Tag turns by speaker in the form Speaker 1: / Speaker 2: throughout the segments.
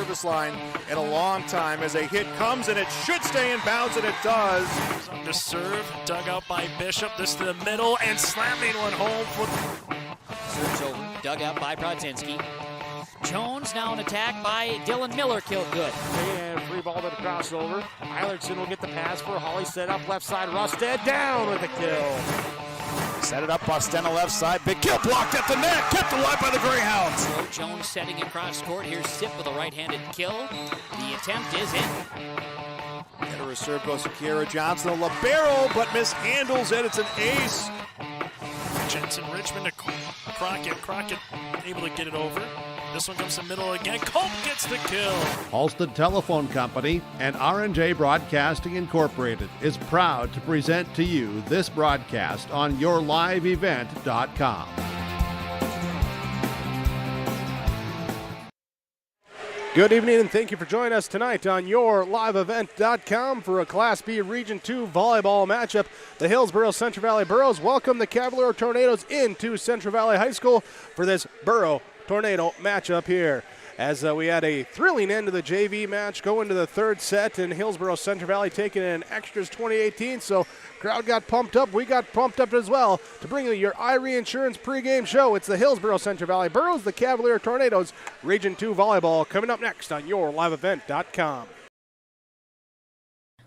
Speaker 1: service line in a long time as a hit comes, and it should stay in bounds, and it does.
Speaker 2: On the serve, dug out by Bishop. This to the middle, and slamming one home.
Speaker 3: Serves over, dug out by Brodzinski. Jones now an attack by Dylan Miller, killed good.
Speaker 4: And free ball to the crossover. Eilertson will get the pass for Hawley, set up left side. Rusted down with the kill.
Speaker 1: Set it up, Bostena left side. Big kill blocked at the net. Kept alive by the Greyhounds.
Speaker 3: So Jones setting across court. Here's Sip with a right-handed kill. The attempt is in.
Speaker 1: And a serve goes to Kiera Johnson. A libero, but mishandles it. It's an ace.
Speaker 2: Jensen Richmond to Crockett. Crockett able to get it over. This one comes to the middle again. Cope gets the kill.
Speaker 5: Halstead Telephone Company and R&J Broadcasting Incorporated is proud to present to you this broadcast on yourliveevent.com.
Speaker 4: Good evening, and thank you for joining us tonight on yourliveevent.com for a Class B Region 2 volleyball matchup. The Hillsboro-Central Valley Burros welcome the Cavalier Tornadoes into Central Valley High School for this Burro Tornado matchup here. As we had a thrilling end to the JV match, go into the third set, and Hillsboro-Central Valley taking in extras 2018, so crowd got pumped up. We got pumped up as well to bring you your Irie Insurance pregame show. It's the Hillsboro-Central Valley Burros, the Cavalier Tornadoes, Region 2 volleyball, coming up next on yourliveevent.com.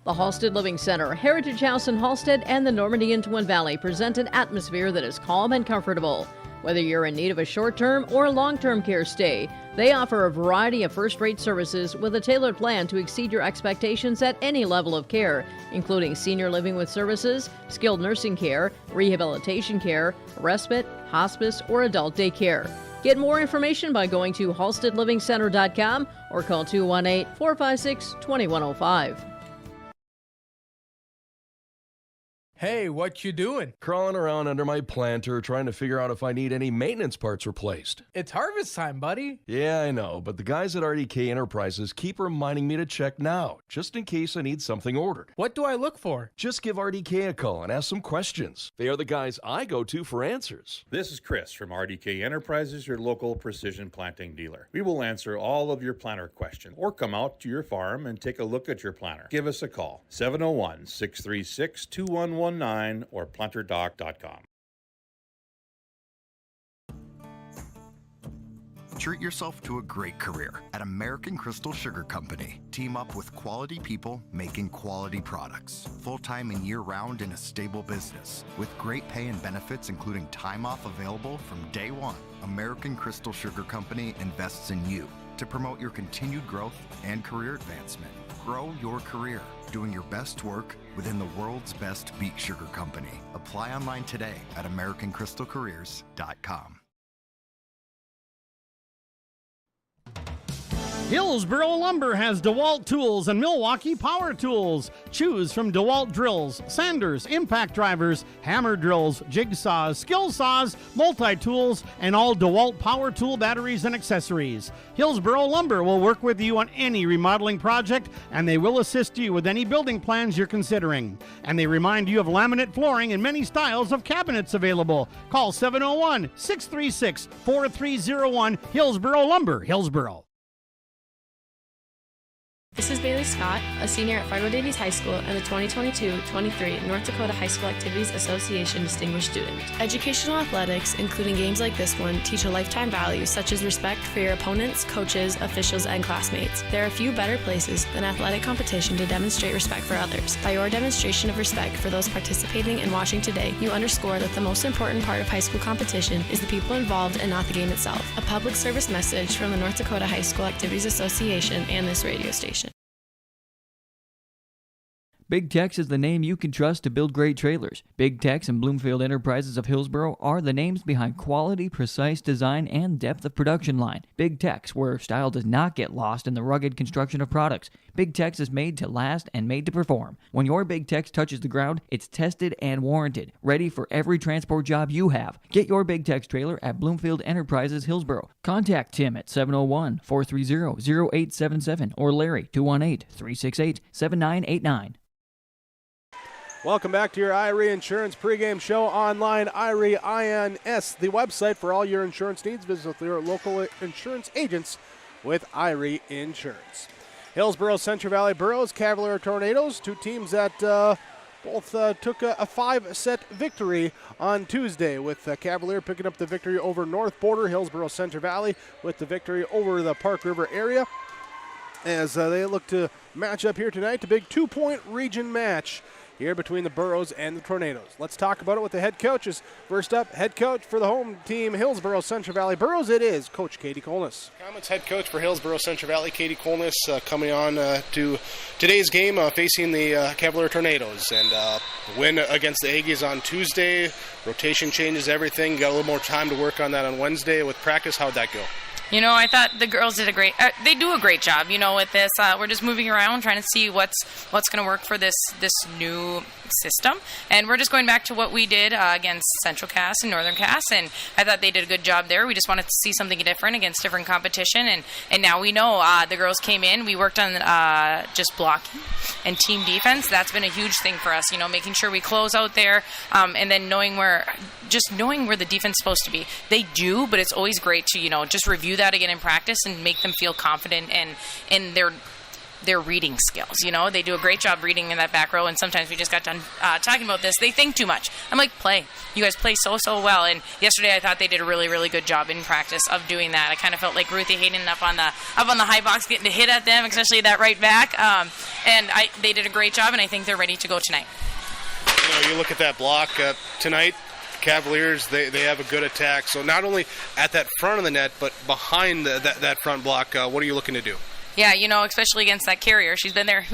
Speaker 6: The Halstead Living Center, Heritage House in Halstead, and the Normandy and Twin Valley present an atmosphere that is calm and comfortable. Whether you're in need of a short-term or long-term care stay, they offer a variety of first-rate services with a tailored plan to exceed your expectations at any level of care, including senior living with services, skilled nursing care, rehabilitation care, respite, hospice, or adult daycare. Get more information by going to halsteadlivingcenter.com or call 218-456-2105.
Speaker 7: Hey, what you doing?
Speaker 8: Crawling around under my planter trying to figure out if I need any maintenance parts replaced.
Speaker 7: It's harvest time, buddy.
Speaker 8: Yeah, I know, but the guys at RDK Enterprises keep reminding me to check now, just in case I need something ordered.
Speaker 7: What do I look for?
Speaker 8: Just give RDK a call and ask some questions. They are the guys I go to for answers.
Speaker 9: This is Chris from RDK Enterprises, your local precision planting dealer. We will answer all of your planter questions or come out to your farm and take a look at your planter. Give us a call, 701-636-2119 or planterdoc.com.
Speaker 10: Treat yourself to a great career at American Crystal Sugar Company. Team up with quality people making quality products. Full-time and year-round in a stable business. With great pay and benefits including time off available from day one. American Crystal Sugar Company invests in you to promote your continued growth and career advancement. Grow your career, doing your best work within the world's best beet sugar company. Apply online today at AmericanCrystalCareers.com.
Speaker 5: Hillsboro Lumber has DeWalt tools and Milwaukee power tools. Choose from DeWalt drills, sanders, impact drivers, hammer drills, jigsaws, skill saws, multi-tools, and all DeWalt power tool batteries and accessories. Hillsboro Lumber will work with you on any remodeling project, and they will assist you with any building plans you're considering. And they remind you of laminate flooring and many styles of cabinets available. Call 701-636-4301, Hillsboro Lumber, Hillsboro.
Speaker 11: This is Bailey Scott, a senior at Fargo Davies High School and the 2022-23 North Dakota High School Activities Association Distinguished Student. Educational athletics, including games like this one, teach a lifetime values such as respect for your opponents, coaches, officials, and classmates. There are few better places than athletic competition to demonstrate respect for others. By your demonstration of respect for those participating and watching today, you underscore that the most important part of high school competition is the people involved and not the game itself. A public service message from the North Dakota High School Activities Association and this radio station.
Speaker 12: Big Tex is the name you can trust to build great trailers. Big Tex and Bloomfield Enterprises of Hillsboro are the names behind quality, precise design, and depth of production line. Big Tex, where style does not get lost in the rugged construction of products. Big Tex is made to last and made to perform. When your Big Tex touches the ground, it's tested and warranted, ready for every transport job you have. Get your Big Tex trailer at Bloomfield Enterprises Hillsboro. Contact Tim at 701-430-0877 or Larry 218-368-7989.
Speaker 4: Welcome back to your Irie Insurance pregame show online, Irie INS, the website for all your insurance needs. Visit your local insurance agents with Irie Insurance. Hillsboro-Central Valley Burros, Cavalier Tornadoes, two teams that both took a 5-set victory on Tuesday, with Cavalier picking up the victory over North Border, Hillsboro-Central Valley with the victory over the Park River area. As they look to match up here tonight, the big 2-point region match here between the Burros and the Tornadoes. Let's talk about it with the head coaches. First up, head coach for the home team, Hillsboro-Central Valley Burros, it is Coach Katie Kolness.
Speaker 13: Comments, head coach for Hillsboro-Central Valley, Katie Kolness, coming on to today's game facing the Cavalier Tornadoes. And the win against the Aggies on Tuesday, rotation changes everything. Got a little more time to work on that on Wednesday with practice. How'd that go?
Speaker 14: You know, I thought the girls did they do a great job, you know, with this. We're just moving around, trying to see what's going to work for this new system. And we're just going back to what we did against Central Cass and Northern Cass. And I thought they did a good job there. We just wanted to see something different against different competition. And now we know the girls came in. We worked on just blocking and team defense. That's been a huge thing for us, you know, making sure we close out there and then knowing where the defense is supposed to be. They do, but it's always great to, you know, just review that again in practice and make them feel confident in their reading skills. You know, they do a great job reading in that back row, and sometimes we just got done talking about this. They think too much. I'm like, play. You guys play so well. And yesterday I thought they did a really, really good job in practice of doing that. I kind of felt like Ruthie Hayden up on the high box getting to hit at them, especially that right back. They did a great job, and I think they're ready to go tonight.
Speaker 13: You know, you look at that block tonight. Cavaliers, they have a good attack. So not only at that front of the net, but behind that front block, what are you looking to do?
Speaker 14: Yeah, you know, especially against that carrier. She's been there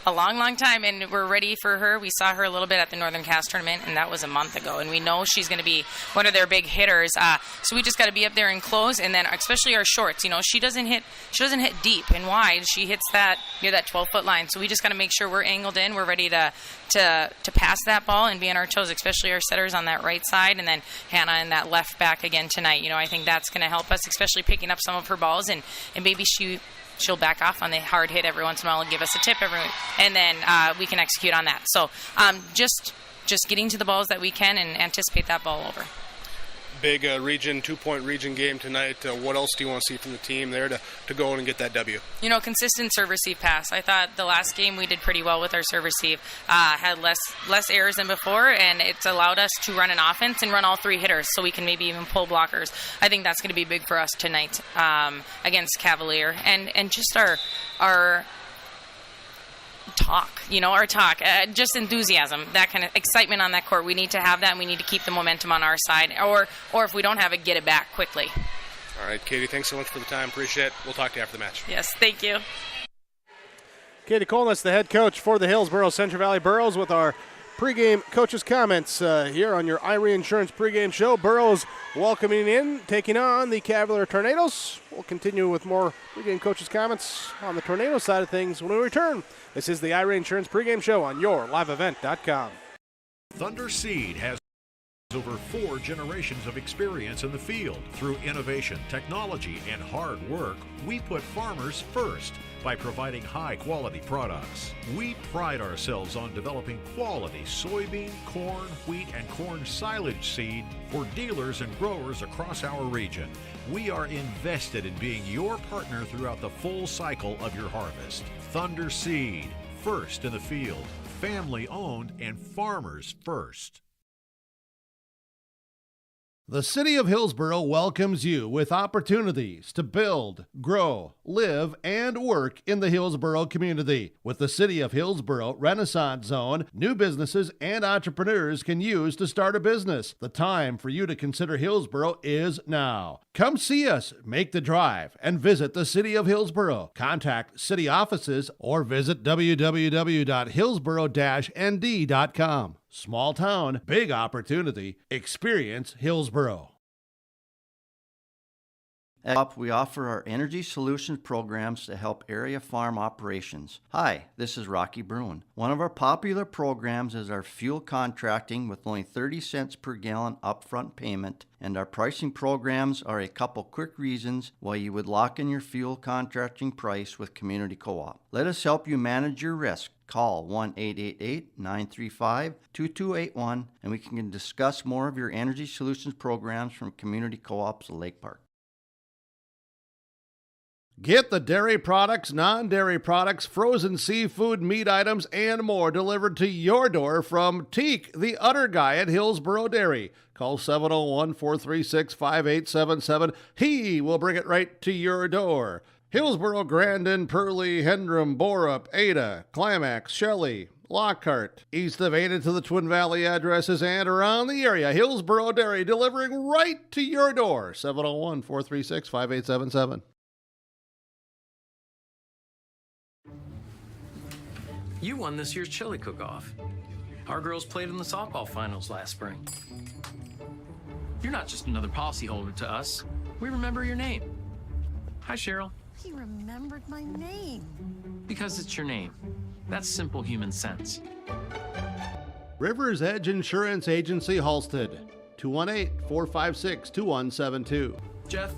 Speaker 14: a long time, and we're ready for her. We saw her a little bit at the Northern Cass tournament, and that was a month ago. And we know she's going to be one of their big hitters. So we just got to be up there and close, and then especially our shorts. You know, she doesn't hit deep and wide. She hits that near that 12-foot line. So we just got to make sure we're angled in. We're ready to pass that ball and be on our toes, especially our setters on that right side, and then Hannah in that left back again tonight. You know, I think that's going to help us, especially picking up some of her balls, and maybe she'll back off on the hard hit every once in a while and give us a tip and then we can execute on that. So just getting to the balls that we can and anticipate that ball over.
Speaker 13: Big 2-point region game tonight. What else do you want to see from the team there to go in and get that W?
Speaker 14: You know, consistent serve receive pass. I thought the last game we did pretty well with our serve receive. Had less errors than before, and it's allowed us to run an offense and run all three hitters, so we can maybe even pull blockers. I think that's going to be big for us tonight against Cavalier, and just our talk, just enthusiasm, that kind of excitement on that court. We need to have that, and we need to keep the momentum on our side, or if we don't have it, get it back quickly.
Speaker 13: All right, Katie, thanks so much for the time. Appreciate it. We'll talk to you after the match.
Speaker 14: Yes, thank you.
Speaker 4: Katie Kolness, the head coach for the Hillsboro-Central Valley Burros, with our pregame coaches' comments here on your Irie Insurance pregame show. Burros welcoming in, taking on the Cavalier Tornadoes. We'll continue with more pregame coaches' comments on the Tornado side of things when we return. This is the Irie Insurance pregame show on your liveevent.com.
Speaker 15: Thunder Seed has over 4 generations of experience in the field. Through innovation, technology, and hard work, we put farmers first by providing high-quality products. We pride ourselves on developing quality soybean, corn, wheat, and corn silage seed for dealers and growers across our region. We are invested in being your partner throughout the full cycle of your harvest. Thunder Seed, first in the field, family-owned and farmers first.
Speaker 5: The City of Hillsboro welcomes you with opportunities to build, grow, live, and work in the Hillsboro community. With the City of Hillsboro Renaissance Zone, new businesses and entrepreneurs can use to start a business. The time for you to consider Hillsboro is now. Come see us, make the drive, and visit the City of Hillsboro. Contact city offices or visit www.hillsboro-nd.com. Small town, big opportunity. Experience Hillsboro.
Speaker 16: At UP, we offer our energy solutions programs to help area farm operations. Hi, this is Rocky Bruin. One of our popular programs is our fuel contracting with only 30 cents per gallon upfront payment, and our pricing programs are a couple quick reasons why you would lock in your fuel contracting price with Community Co-op. Let us help you manage your risk. Call 1-888-935-2281 and we can discuss more of your energy solutions programs from Community Co-ops of Lake Park.
Speaker 17: Get the dairy products, non-dairy products, frozen seafood, meat items, and more delivered to your door from Teak, the Udder Guy at Hillsboro Dairy. Call 701-436-5877. He will bring it right to your door. Hillsboro, Grandin, Purley, Hendrum, Borup, Ada, Climax, Shelley, Lockhart, east of Ada to the Twin Valley addresses and around the area. Hillsboro Dairy delivering right to your door. 701-436-5877.
Speaker 18: You won this year's chili cook-off. Our girls played in the softball finals last spring. You're not just another policyholder to us. We remember your name. Hi, Cheryl.
Speaker 19: He remembered my name.
Speaker 18: Because it's your name. That's simple human sense.
Speaker 17: River's Edge Insurance Agency, Halsted. 218-456-2172.
Speaker 18: Jeff,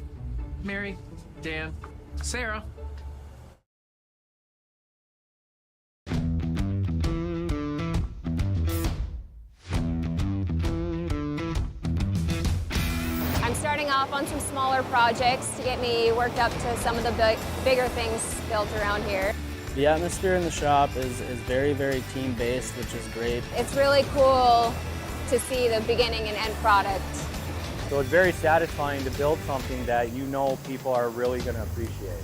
Speaker 18: Mary, Dan, Sarah.
Speaker 20: I'm starting off on some smaller projects to get me worked up to some of the bigger things built around here.
Speaker 21: The atmosphere in the shop is very, very team-based, which is great.
Speaker 20: It's really cool to see the beginning and end product.
Speaker 21: So it's very satisfying to build something that you know people are really going to appreciate.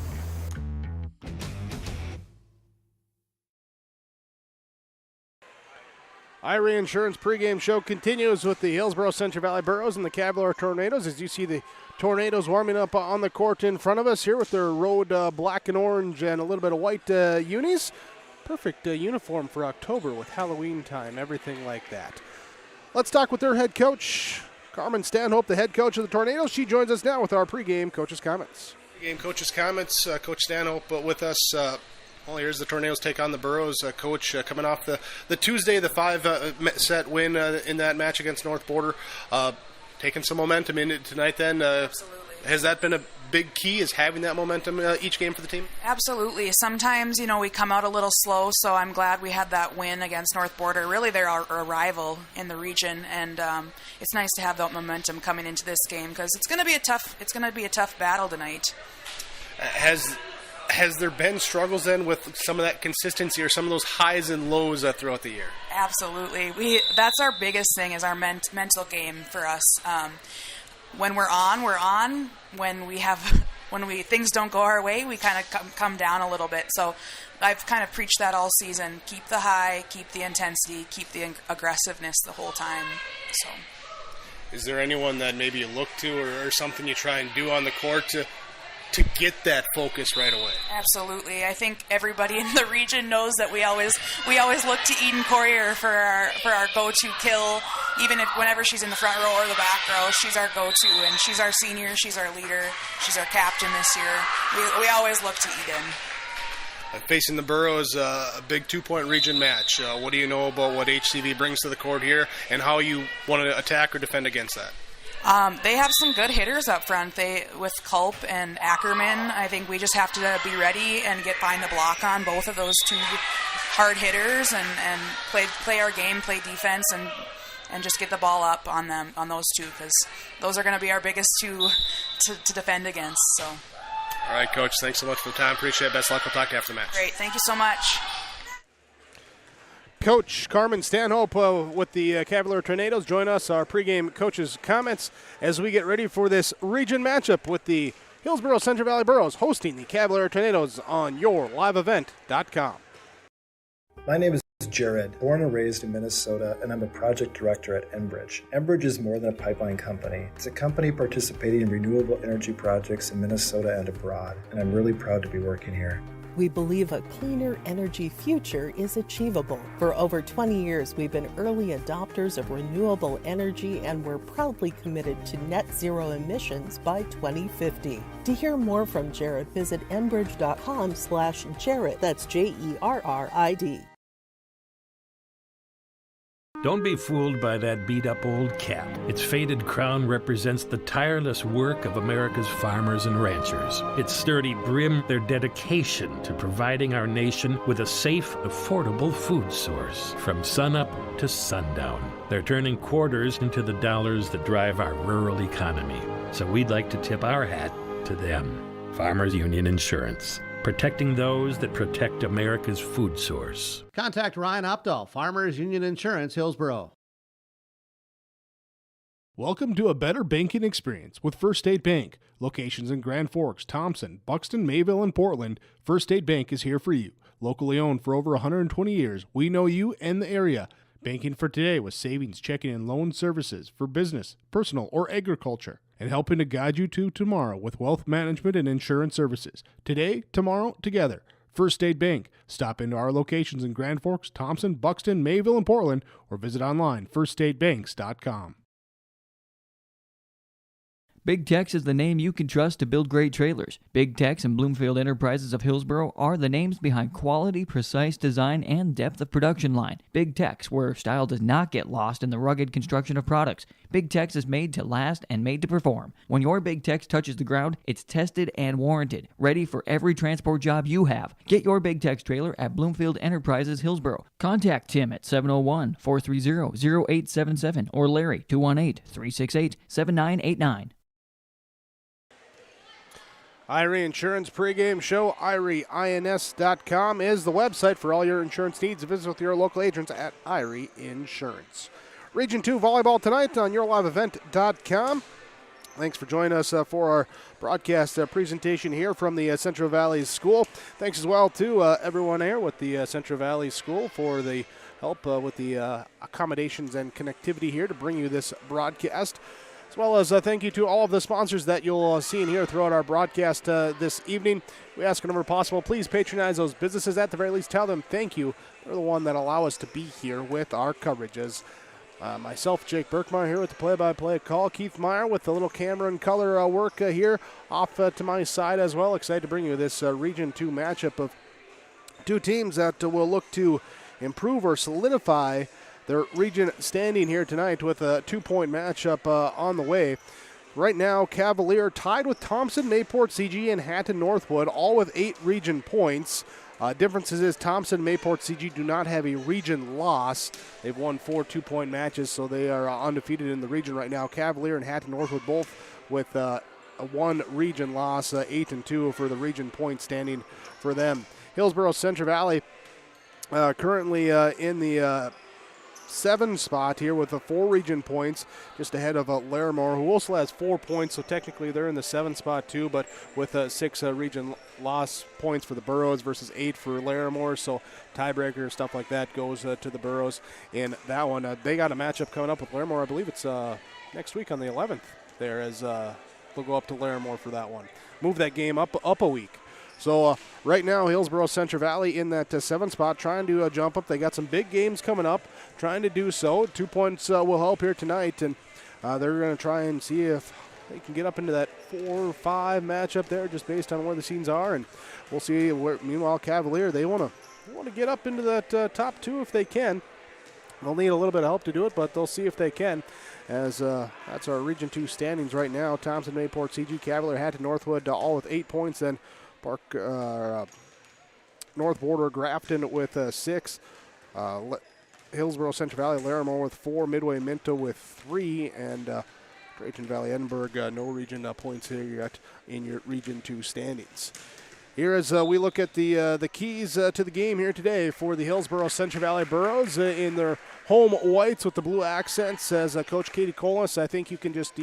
Speaker 4: IRA Insurance pregame show continues with the Hillsboro-Central Valley Burros and the Cavalier Tornadoes. As you see the Tornadoes warming up on the court in front of us here with their road black and orange and a little bit of white unis. Perfect uniform for October with Halloween time, everything like that. Let's talk with their head coach, Carmen Stanhope, the head coach of the Tornadoes. She joins us now with our pregame coach's comments.
Speaker 13: Pregame coach's comments, Coach Stanhope with us. Well, here's the Tornadoes take on the Burros. Coach, coming off the Tuesday, the 5-set win in that match against North Border. Taking some momentum in it tonight then.
Speaker 22: Absolutely.
Speaker 13: Has that been a big key, is having that momentum each game for the team?
Speaker 22: Absolutely. Sometimes, we come out a little slow, so I'm glad we had that win against North Border. Really, they're our rival in the region, and it's nice to have that momentum coming into this game because it's going to be a tough battle tonight.
Speaker 13: Has there been struggles then with some of that consistency or some of those highs and lows throughout the year?
Speaker 22: Absolutely. That's our biggest thing is our mental game for us. When we're on, we're on. When things don't go our way, we kind of come down a little bit. So I've kind of preached that all season. Keep the high, keep the intensity, keep the aggressiveness the whole time. So,
Speaker 13: is there anyone that maybe you look to or something you try and do on the court to get that focus right away?
Speaker 22: Absolutely. I think everybody in the region knows that we always look to Eden Courier for our go-to kill. Even whenever she's in the front row or the back row, she's our go-to, and she's our senior, she's our leader, she's our captain this year. We always look to Eden.
Speaker 13: Facing the Burros, a big 2-point region match. What do you know about what HCV brings to the court here and how you want to attack or defend against that?
Speaker 22: They have some good hitters up front. With Culp and Ackerman, I think we just have to be ready and find the block on both of those two hard hitters and play our game, play defense, and just get the ball up on them, on those two, because those are going to be our biggest two to defend against. So.
Speaker 13: All right, Coach. Thanks so much for the time. Appreciate it. Best luck. We'll talk after the match.
Speaker 22: Great. Thank you so much.
Speaker 4: Coach Carmen Stanhope with the Cavalier Tornadoes. Join us, our pregame coach's comments, as we get ready for this region matchup with the Hillsboro-Central Valley Burros hosting the Cavalier Tornadoes on yourliveevent.com.
Speaker 23: My name is Jared, born and raised in Minnesota, and I'm a project director at Enbridge. Enbridge is more than a pipeline company. It's a company participating in renewable energy projects in Minnesota and abroad, and I'm really proud to be working here.
Speaker 24: We believe a cleaner energy future is achievable. For over 20 years, we've been early adopters of renewable energy, and we're proudly committed to net zero emissions by 2050. To hear more from Jared, visit enbridge.com/Jared. That's JERRID.
Speaker 25: Don't be fooled by that beat-up old cap. Its faded crown represents the tireless work of America's farmers and ranchers. Its sturdy brim, their dedication to providing our nation with a safe, affordable food source from sunup to sundown. They're turning quarters into the dollars that drive our rural economy. So we'd like to tip our hat to them. Farmers Union Insurance, protecting those that protect America's food source.
Speaker 17: Contact Ryan Opdahl, Farmers Union Insurance, Hillsboro.
Speaker 4: Welcome to a better banking experience with First State Bank. Locations in Grand Forks, Thompson, Buxton, Mayville, and Portland, First State Bank is here for you. Locally owned for over 120 years, we know you and the area. Banking for today with savings, checking, and loan services for business, personal, or agriculture. And helping to guide you to tomorrow with wealth management and insurance services. Today, tomorrow, together. First State Bank. Stop into our locations in Grand Forks, Thompson, Buxton, Mayville, and Portland, or visit online, firststatebanks.com.
Speaker 12: Big Tex is the name you can trust to build great trailers. Big Tex and Bloomfield Enterprises of Hillsboro are the names behind quality, precise design, and depth of production line. Big Tex, where style does not get lost in the rugged construction of products. Big Tex is made to last and made to perform. When your Big Tex touches the ground, it's tested and warranted, ready for every transport job you have. Get your Big Tex trailer at Bloomfield Enterprises Hillsboro. Contact Tim at 701-430-0877 or Larry 218-368-7989.
Speaker 4: Irie Insurance pregame show. IrieINS.com is the website for all your insurance needs. Visit with your local agents at Irie Insurance. Region 2 volleyball tonight on yourliveevent.com. Thanks for joining us for our broadcast presentation here from the Central Valley School. Thanks as well to everyone here with the Central Valley School for the help with the accommodations and connectivity here to bring you this broadcast. As well as thank you to all of the sponsors that you'll see in here throughout our broadcast this evening. We ask whenever possible, please patronize those businesses. At the very least, tell them thank you. They're the one that allow us to be here with our coverages. Myself, Jake Berkmeyer, here with the play-by-play call. Keith Meyer with the little camera and color work here off to my side as well. Excited to bring you this Region 2 matchup of two teams that will look to improve or solidify their region standing here tonight with a 2-point matchup on the way. Right now, Cavalier tied with Thompson, Mayport, CG, and Hatton Northwood, all with 8 region points. Differences is Thompson, Mayport, CG do not have a region loss. They've won 4 2-point matches, so they are undefeated in the region right now. Cavalier and Hatton Northwood both with a 1 region loss, 8-2 for the region point standing for them. Hillsboro-Central Valley currently in the 7 spot here with 4 region points, just ahead of Larimore, who also has 4 points, so technically they're in the 7 spot too, but with 6 region loss points for the Burros versus 8 for Larimore, so tiebreaker, stuff like that goes to the Burros in that one. They got a matchup coming up with Larimore. I believe it's next week on the 11th there, as they'll go up to Larimore for that one. Move that game up a week. So right now, Hillsboro-Central Valley in that 7 spot, trying to jump up. They got some big games coming up, trying to do so. 2 points will help here tonight, and they're going to try and see if they can get up into that 4-5 matchup there, just based on where the scenes are. And we'll see. Meanwhile, Cavalier, they want to get up into that top 2 if they can. They'll need a little bit of help to do it, but they'll see if they can. As that's our Region 2 standings right now. Thompson, Mayport, CG, Cavalier, Hatton, Northwood, all with 8 points. Then North Border, Grafton with 6. Hillsboro-Central Valley, Larimore with 4. Midway, Minto with 3. And Drayton Valley, Edinburgh, no region points here yet in your Region 2 standings. Here as we look at the keys to the game here today for the Hillsboro-Central Valley Burros in their home whites with the blue accents. As Coach Katie Colas, I think you can just,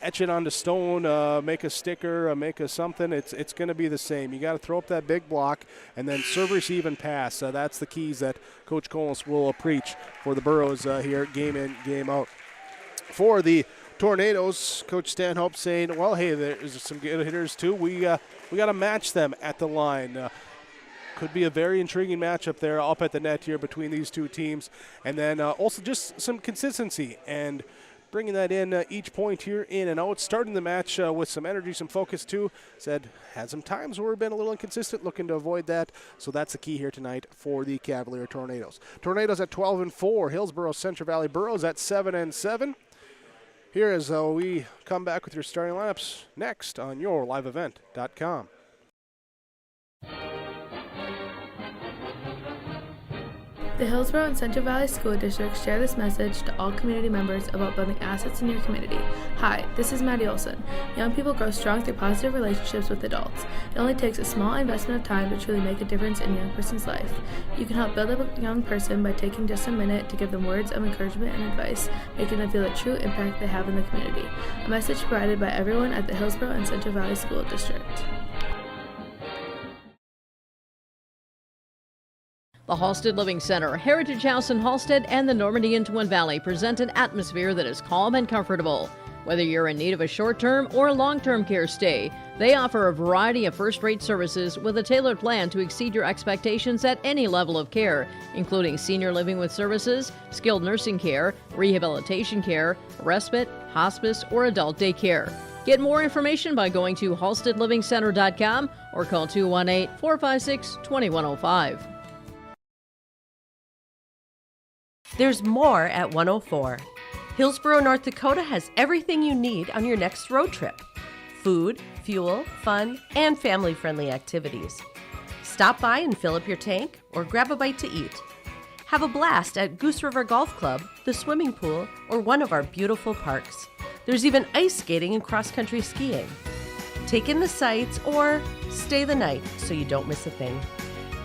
Speaker 4: etch it onto stone, make a sticker, make a something. It's going to be the same. You got to throw up that big block and then serve, receive, and pass. That's the keys that Coach Colas will preach for the Burros here, game in, game out. For the Tornadoes, Coach Stanhope saying, well, hey, there's some good hitters too. We got to match them at the line. Could be a very intriguing matchup there up at the net here between these two teams. And then also just some consistency and bringing that in each point here in and out. Starting the match with some energy, some focus too. Said had some times where we've been a little inconsistent, looking to avoid that. So that's the key here tonight for the Cavalier Tornadoes. Tornadoes at 12-4. Hillsboro-Central Valley Burros at 7-7. Here as we come back with your starting lineups next on
Speaker 11: The Hillsboro and Central Valley School Districts share this message to all community members about building assets in your community. Hi, this is Maddie Olson. Young people grow strong through positive relationships with adults. It only takes a small investment of time to truly make a difference in a young person's life. You can help build up a young person by taking just a minute to give them words of encouragement and advice, making them feel the true impact they have in the community. A message provided by everyone at the Hillsboro and Central Valley School District.
Speaker 1: The Halstead Living Center, Heritage House in Halstead, and the Normandy in Twin Valley present an atmosphere that is calm and comfortable. Whether you're in need of a short-term or long-term care stay, they offer a variety of first-rate services with a tailored plan to exceed your expectations at any level of care, including senior living with services, skilled nursing care, rehabilitation care, respite, hospice, or adult daycare. Get more information by going to halsteadlivingcenter.com or call 218-456-2105.
Speaker 2: There's more at 104. Hillsboro, North Dakota has everything you need on your next road trip. Food, fuel, fun, and family-friendly activities. Stop by and fill up your tank or grab a bite to eat. Have a blast at Goose River Golf Club, the swimming pool, or one of our beautiful parks. There's even ice skating and cross-country skiing. Take in the sights or stay the night so you don't miss a thing.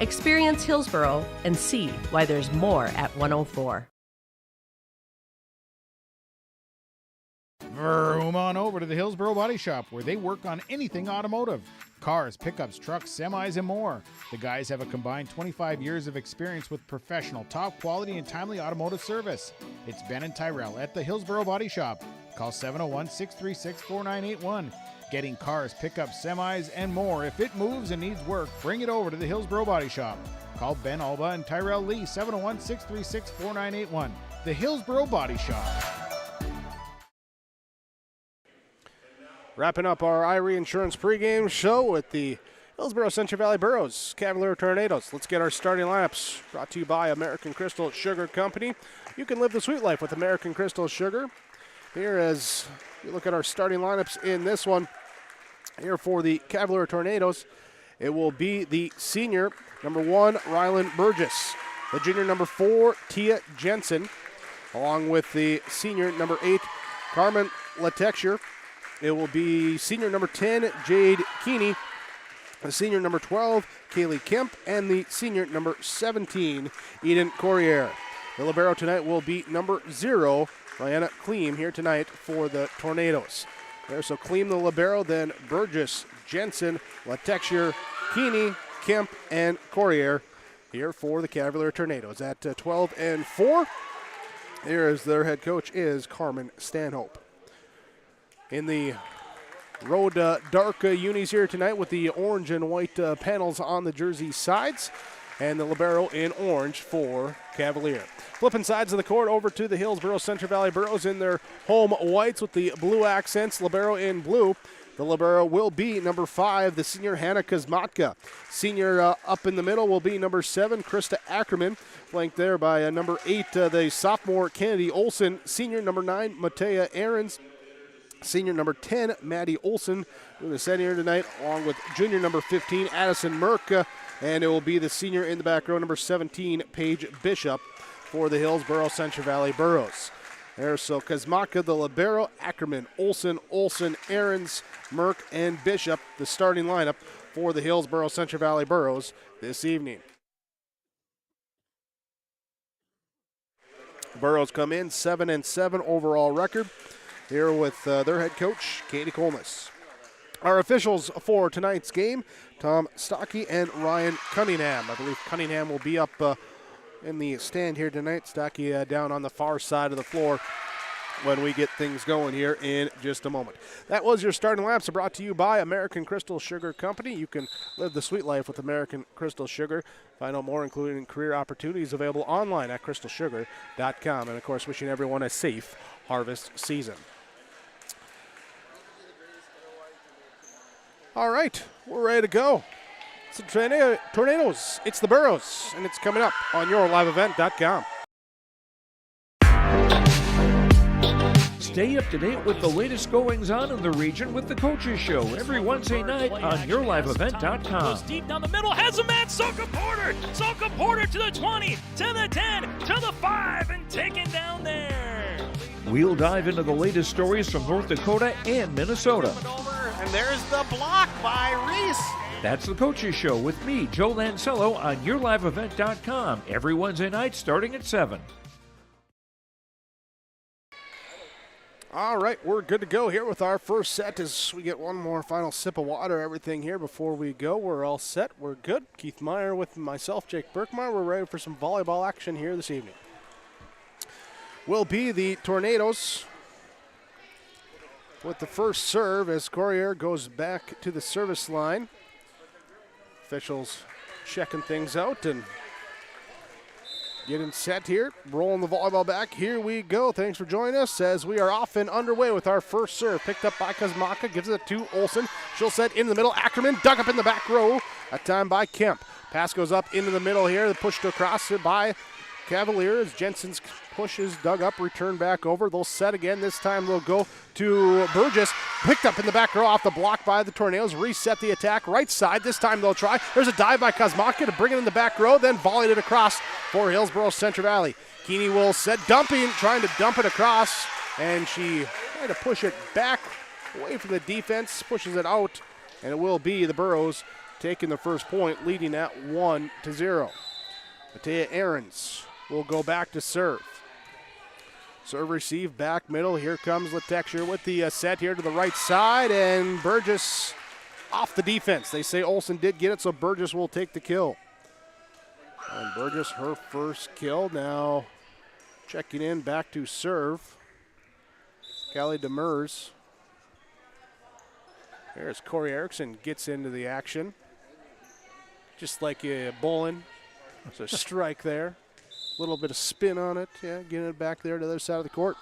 Speaker 2: Experience Hillsboro and see why there's more at 104.
Speaker 5: Vroom on over to the Hillsboro Body Shop, where they work on anything automotive. Cars, pickups, trucks, semis, and more. The guys have a combined 25 years of experience with professional, top quality, and timely automotive service. It's Ben and Tyrell at the Hillsboro Body Shop. Call 701-636-4981. Getting cars, pickups, semis, and more. If it moves and needs work, bring it over to the Hillsboro Body Shop. Call Ben Alba and Tyrell Lee, 701-636-4981. The Hillsboro Body Shop.
Speaker 4: Wrapping up our Irie Insurance pregame show with the Hillsboro-Central Valley Burros Cavalier Tornadoes. Let's get our starting lineups brought to you by American Crystal Sugar Company. You can live the sweet life with American Crystal Sugar. Here as we look at our starting lineups in this one. Here for the Cavalier Tornadoes, it will be the senior, number 1, Rylan Burgess. The junior, number 4, Tia Jensen. Along with the senior, number 8, Carmen Latexure. It will be senior number 10, Jade Keeney. The senior number 12, Kaylee Kemp. And the senior number 17, Eden Corriere. The libero tonight will be number 0, Rihanna Kleem, here tonight for the Tornadoes. There, so Kleem the libero, then Burgess, Jensen, Latexure, Keeney, Kemp, and Corriere here for the Cavalier Tornadoes. At 12 and 4, here is their head coach is Carmen Stanhope. In the road dark unis here tonight with the orange and white panels on the jersey sides, and the libero in orange for Cavalier. Flipping sides of the court over to the Hillsboro-Central Valley Burros in their home whites with the blue accents, libero in blue. The libero will be number 5, the senior Hannah Kazmatka. Senior up in the middle will be number 7, Krista Ackerman, flanked there by number 8, the sophomore Kennedy Olson. Senior number 9, Matea Ahrens. Senior number 10, Maddie Olson, doing the set here tonight, along with junior number 15, Addison Merck. And it will be the senior in the back row, number 17, Paige Bishop, for the Hillsboro-Central Valley Burros. There's so Kazmaka, the libero, Ackerman, Olson, Ahrens, Merck, and Bishop, the starting lineup for the Hillsboro-Central Valley Burros this evening. Burros come in 7-7 overall record here with their head coach, Katie Colness. Our officials for tonight's game, Tom Stocky and Ryan Cunningham. I believe Cunningham will be up in the stand here tonight. Stocky down on the far side of the floor when we get things going here in just a moment. That was your starting laps brought to you by American Crystal Sugar Company. You can live the sweet life with American Crystal Sugar. Find out more, including career opportunities, available online at crystalsugar.com. And, of course, wishing everyone a safe harvest season. All right, we're ready to go. It's the Tornadoes, it's the Burros, and it's coming up on yourliveevent.com.
Speaker 3: Stay up to date with the latest goings-on in the region with the Coaches Show every Wednesday night on YourLiveEvent.com.
Speaker 6: Deep down the middle, has a man, Soka Porter! Soka Porter to the 20, to the 10, to the 5, and taken down there.
Speaker 3: We'll dive into the latest stories from North Dakota and Minnesota.
Speaker 5: And there's the block by Reese.
Speaker 3: That's the Coaches Show with me, Joe Lancello, on YourLiveEvent.com every Wednesday night starting at 7.
Speaker 4: All right, we're good to go here with our first set as we get one more final sip of water, everything here before we go. We're all set. We're good. Keith Meyer with myself, Jake Birkmeyer. We're ready for some volleyball action here this evening. Will be the Tornadoes with the first serve as Corrier goes back to the service line. Officials checking things out and getting set here, rolling the volleyball back. Here we go. Thanks for joining us as we are off and underway with our first serve. Picked up by Kazmaka, gives it to Olsen. She'll set in the middle. Ackerman dug up in the back row. That time by Kemp. Pass goes up into the middle here. Pushed across by Cavalier as Jensen's pushes, dug up, return back over. They'll set again. This time they'll go to Burgess. Picked up in the back row off the block by the Tornadoes. Reset the attack right side. This time they'll try. There's a dive by Kazmaka to bring it in the back row, then volleyed it across for Hillsboro-Central Valley. Keeney will set, trying to dump it across, and she tried to push it back away from the defense, pushes it out, and it will be the Burros taking the first point, leading at 1-0. Matea Ahrens will go back to serve. Serve receive back middle. Here comes Letexture with the set here to the right side, and Burgess off the defense. They say Olsen did get it, so Burgess will take the kill. And Burgess, her first kill. Now checking in back to serve. Callie Demers. There's Corey Erickson gets into the action. Just like bowling. There's a strike there. A little bit of spin on it. Yeah, getting it back there to the other side of the court.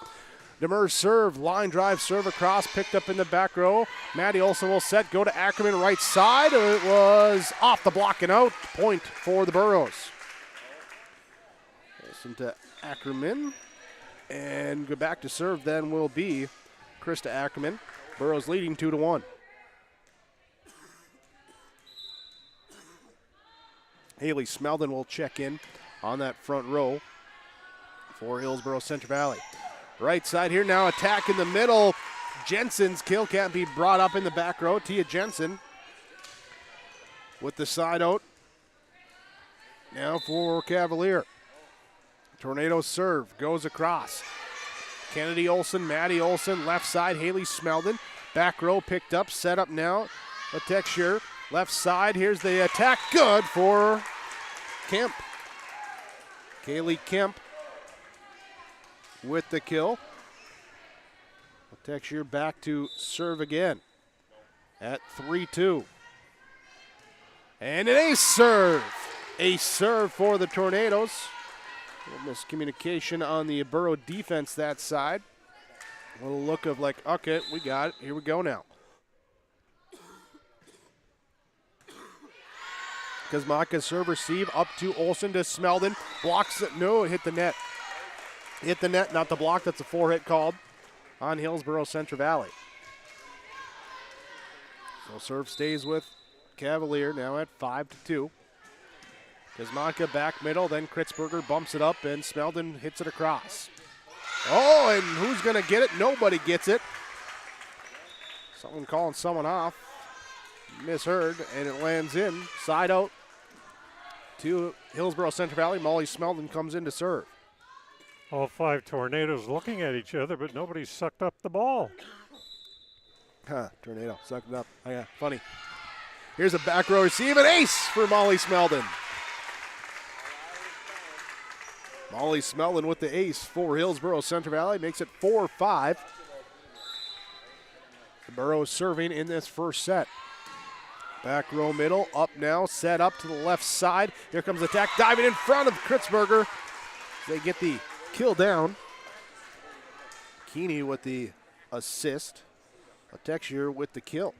Speaker 4: Demers serve, line drive, serve across, picked up in the back row. Maddie Olsen will set, go to Ackerman right side. It was off the block and out. Point for the Burros. Olsen to Ackerman. And go back to serve then will be Krista Ackerman. Burros leading 2-1. Haley Smeldon will check in on that front row for Hillsboro-Central Valley. Right side here now, attack in the middle. Jensen's kill can't be brought up in the back row. Tia Jensen with the side out. Now for Cavalier. Tornado serve goes across. Kennedy Olsen, Maddie Olsen, left side, Haley Smeldon. Back row picked up, set up now. Letexture, left side, here's the attack. Good for Kemp. Kaylee Kemp with the kill. Letexture back to serve again at 3-2. And an ace serve. Ace serve for the Tornadoes. A little miscommunication on the Burrow defense that side. A little look of like, okay, we got it. Here we go now. Kazmaka serve receive up to Olsen to Smeldon. Blocks it. No, it hit the net. Hit the net, not the block. That's a 4-hit called on Hillsboro-Central Valley. So serve stays with Cavalier now at 5-2. Kazmaka back middle, then Kritzberger bumps it up, and Smeldon hits it across. Oh, and who's going to get it? Nobody gets it. Someone calling someone off. Misheard, and it lands in. Side out to Hillsboro-Central Valley. Molly Smeldon comes in to serve.
Speaker 7: All five Tornadoes looking at each other, but nobody sucked up the ball.
Speaker 4: Tornado sucked it up. Oh, yeah, funny. Here's a back row receive, an ace for Molly Smeldon. Molly Smeldon with the ace for Hillsboro-Central Valley. Makes it 4-5. The Burros serving in this first set. Back row middle, up now, set up to the left side. Here comes the attack, diving in front of Kritzberger. They get the kill down. Keeney with the assist. Letexture with the kill.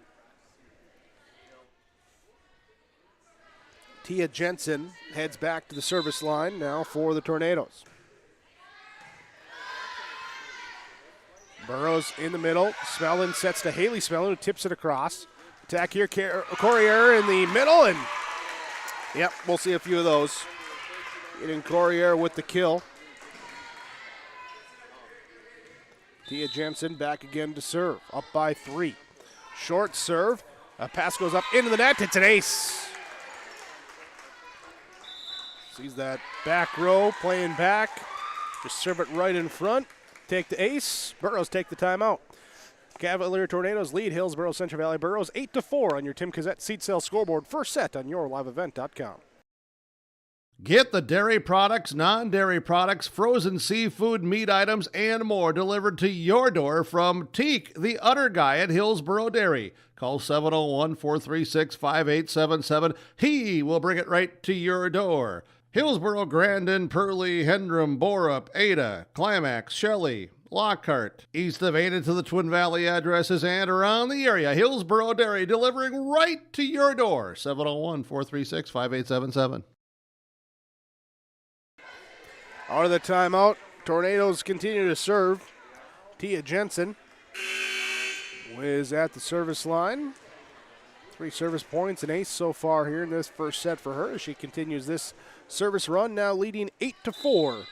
Speaker 4: Tia Jensen heads back to the service line now for the Tornadoes. Burrows in the middle. Smellin sets to Haley Smellin, who tips it across. Attack here, Corrier in the middle, and yep, we'll see a few of those. Getting Corrier with the kill. Tia Jensen back again to serve, up by 3. Short serve. A pass goes up into the net. It's an ace. Sees that back row playing back. Just serve it right in front. Take the ace. Burrows take the timeout. Cavalier Tornadoes lead Hillsboro-Central Valley Burrows 8-4 on your Tim Cassette seat sale scoreboard. First set on yourliveevent.com.
Speaker 17: Get the dairy products, non-dairy products, frozen seafood, meat items, and more delivered to your door from Teak, the Udder Guy at Hillsboro Dairy. Call 701-436-5877. He will bring it right to your door. Hillsboro, Grandin, Purley, Hendrum, Borup, Ada, Climax, Shelley, Lockhart, east of Ada to the Twin Valley addresses and around the area. Hillsboro Dairy delivering right to your door. 701-436-5877.
Speaker 4: Out of the timeout, Tornadoes continue to serve. Tia Jensen is at the service line. 3 service points, an ace so far here in this first set for her as she continues this service run, now leading 8-4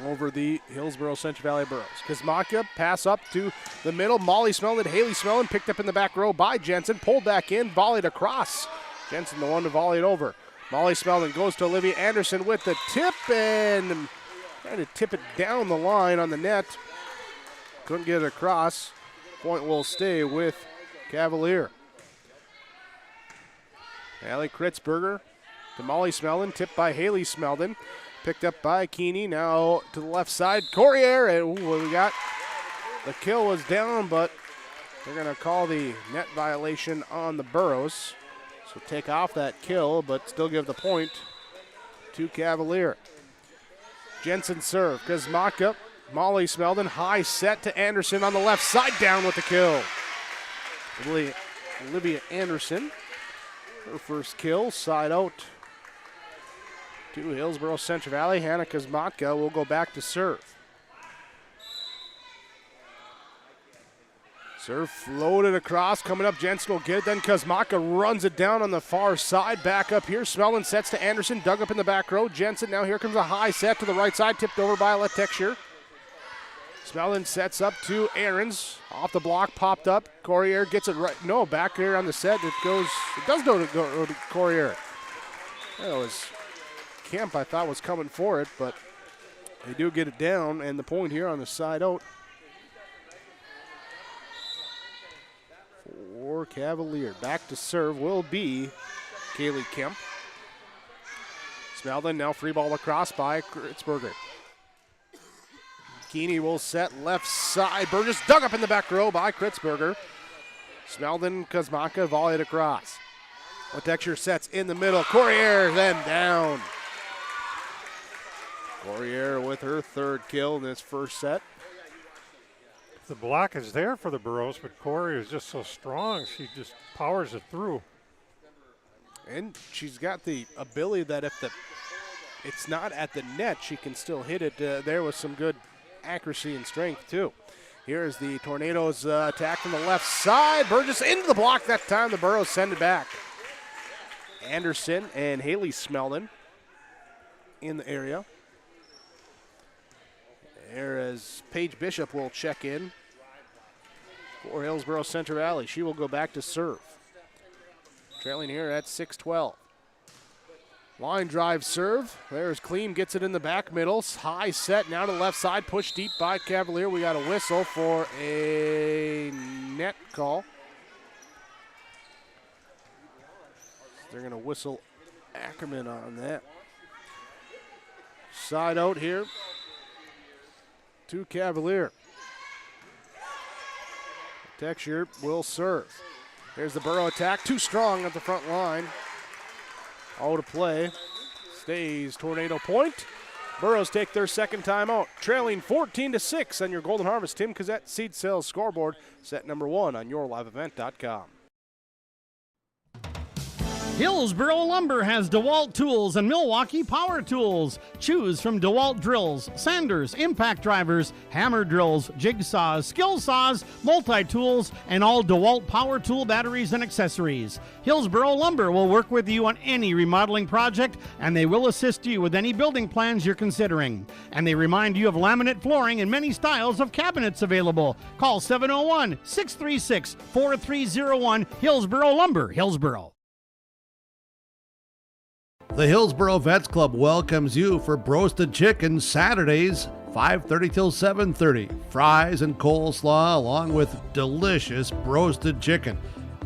Speaker 4: over the Hillsboro-Central Valley Burrows. Kazmaka pass up to the middle. Molly Smellin, Haley Smellin picked up in the back row by Jensen, pulled back in, volleyed across. Jensen the one to volley it over. Molly Smellin goes to Olivia Anderson with the tip and trying to tip it down the line on the net. Couldn't get it across. Point will stay with Cavalier. Allie Kritzberger to Molly Smellin, tipped by Haley Smellin. Picked up by Keeney, now to the left side. Corrier, and we got the kill was down, but they're going to call the net violation on the Burrows. So take off that kill, but still give the point to Cavalier. Jensen serve, Kazmaka, Molly Smellin, high set to Anderson on the left side, down with the kill. Olivia Anderson, her first kill, side out to Hillsboro-Central Valley. Hannah Kazmaka will go back to serve. Serve floated across, coming up, Jensen will get it, then Kazmaka runs it down on the far side, back up here, Smellin sets to Anderson, dug up in the back row, Jensen, now here comes a high set to the right side, tipped over by Letexture. Smellin sets up to Aarons, off the block, popped up, Corrier gets it right, no, back here on the set, it does go to Corrier. That was Kemp, I thought was coming for it, but they do get it down, and the point here on the side out for Cavalier. Back to serve will be Kaylee Kemp. Smellin now free ball across by Kritzberger. Keeney will set left side. Burgess dug up in the back row by Kritzberger. Smellin, Kazmaka volleyed across. Letexture sets in the middle. Corrier then down. Corrier with her third kill in this first set.
Speaker 7: The block is there for the Burrows, but Corey is just so strong. She just powers it through.
Speaker 4: And she's got the ability that if it's not at the net, she can still hit it. There was some good accuracy and strength, too. Here's the Tornadoes attack from the left side. Burgess into the block that time. The Burrows send it back. Anderson and Haley Smellin in the area. There as Paige Bishop will check in for Hillsboro-Central Valley. She will go back to serve. Trailing here at 6-12. Line drive serve. There's Kleem, gets it in the back middle. High set now to the left side. Pushed deep by Cavalier. We got a whistle for a net call. They're going to whistle Ackerman on that. Side out here to Cavalier. Texture will serve. There's the Burrow attack. Too strong at the front line. All to play. Stays Tornado point. Burrows take their second timeout. Trailing 14-6 on your Golden Harvest Tim Cassette seed sales scoreboard. Set number 1 on yourliveevent.com.
Speaker 5: Hillsboro Lumber has DeWalt tools and Milwaukee power tools. Choose from DeWalt drills, sanders, impact drivers, hammer drills, jigsaws, skill saws, multi-tools, and all DeWalt power tool batteries and accessories. Hillsboro Lumber will work with you on any remodeling project, and they will assist you with any building plans you're considering. And they remind you of laminate flooring and many styles of cabinets available. Call 701-636-4301, Hillsboro Lumber, Hillsboro.
Speaker 17: The Hillsboro Vets Club welcomes you for Broasted Chicken Saturdays, 5:30 till 7:30. Fries and coleslaw along with delicious broasted chicken.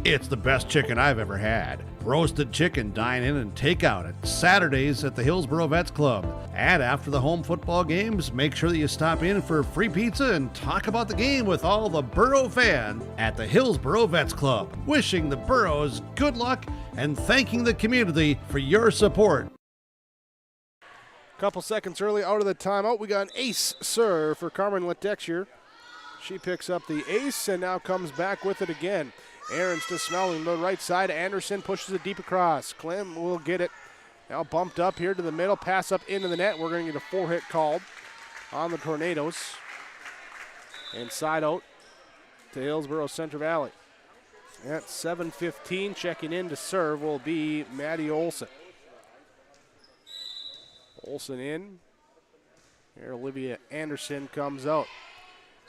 Speaker 17: It's the best chicken I've ever had. Roasted chicken, dine in and take out at Saturdays at the Hillsboro Vets Club. And after the home football games, make sure that you stop in for free pizza and talk about the game with all the Boro fans at the Hillsboro Vets Club. Wishing the Boros good luck and thanking the community for your support.
Speaker 4: Couple seconds early out of the timeout, we got an ace serve for Carmen Letexier. She picks up the ace and now comes back with it again. Aarons to Smelling, the right side. Anderson pushes it deep across. Clem will get it. Now bumped up here to the middle. Pass up into the net. We're going to get a 4-hit called on the Tornadoes. And side out to Hillsboro-Central Valley. At 7:15, checking in to serve will be Maddie Olson. Olson in. Here Olivia Anderson comes out.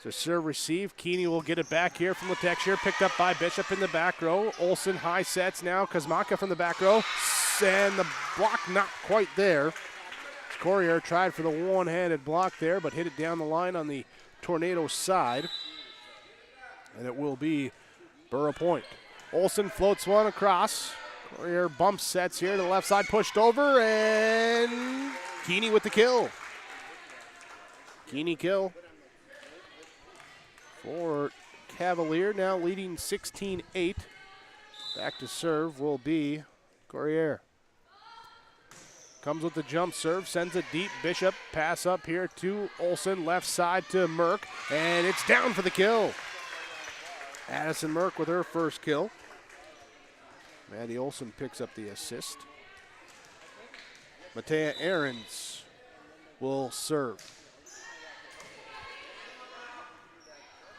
Speaker 4: So serve receive. Keeney will get it back here from Letexier. Picked up by Bishop in the back row. Olson high sets now. Kazmaka from the back row. And the block not quite there. Corrier tried for the one-handed block there, but hit it down the line on the Tornado side. And it will be Borough Point. Olson floats one across. Corrier bump sets here to the left side. Pushed over, and Keeney with the kill. Keeney kill for Cavalier, now leading 16-8. Back to serve will be Corrier. Comes with the jump serve, sends it deep. Bishop, pass up here to Olson, left side to Merck, and it's down for the kill. Addison Merck with her first kill. Maddie Olson picks up the assist. Matea Aarons will serve.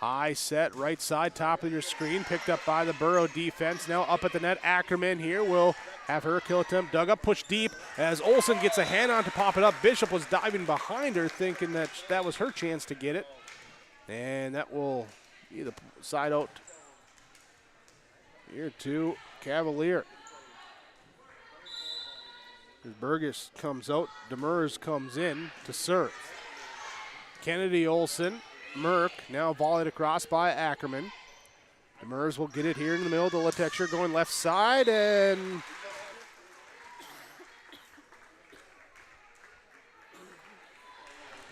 Speaker 4: High set, right side, top of your screen, picked up by the Borough defense. Now up at the net, Ackerman here will have her kill attempt dug up, pushed deep as Olson gets a hand on to pop it up. Bishop was diving behind her, thinking that that was her chance to get it. And that will be the side out here to Cavalier. As Burgess comes out, Demers comes in to serve. Kennedy Olson. Merck now volleyed across by Ackerman. Demers will get it here in the middle to Letexier going left side, and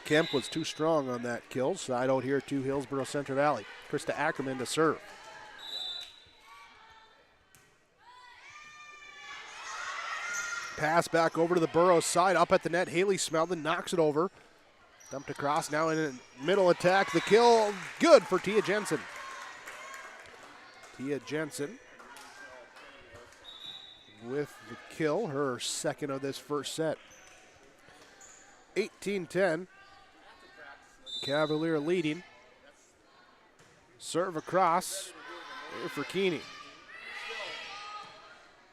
Speaker 4: Kemp was too strong on that kill. Side out here to Hillsboro-Central Valley. Krista Ackerman to serve. Pass back over to the Burrows side, up at the net. Haley Smeldon knocks it over. Dumped across, now in a middle attack. The kill, good for Tia Jensen. Tia Jensen with the kill, her second of this first set. 18-10, Cavalier leading. Serve across, here for Keeney.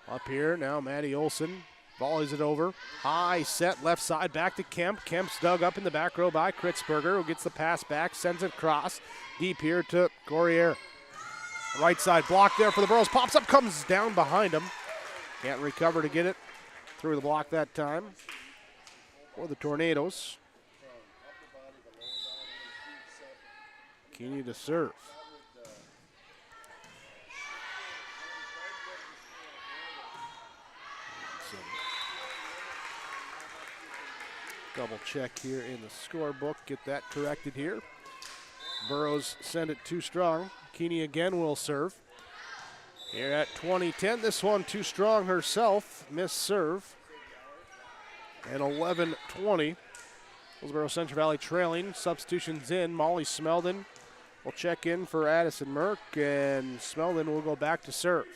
Speaker 4: Up here, now Maddie Olson. Volleys it over. High set, left side, back to Kemp. Kemp's dug up in the back row by Kritzberger, who gets the pass back, sends it across. Deep here to Corrier. Right side block there for the Burrows. Pops up, comes down behind him. Can't recover to get it through the block that time for the Tornadoes. Keeney to serve. Double check here in the scorebook, get that corrected here. Burrows send it too strong. Keeney again will serve. Here at 20-10, this one too strong herself, missed serve. And 11-20, Hillsboro-Central Valley trailing. Substitutions in, Molly Smeldon will check in for Addison Merck, and Smeldon will go back to serve.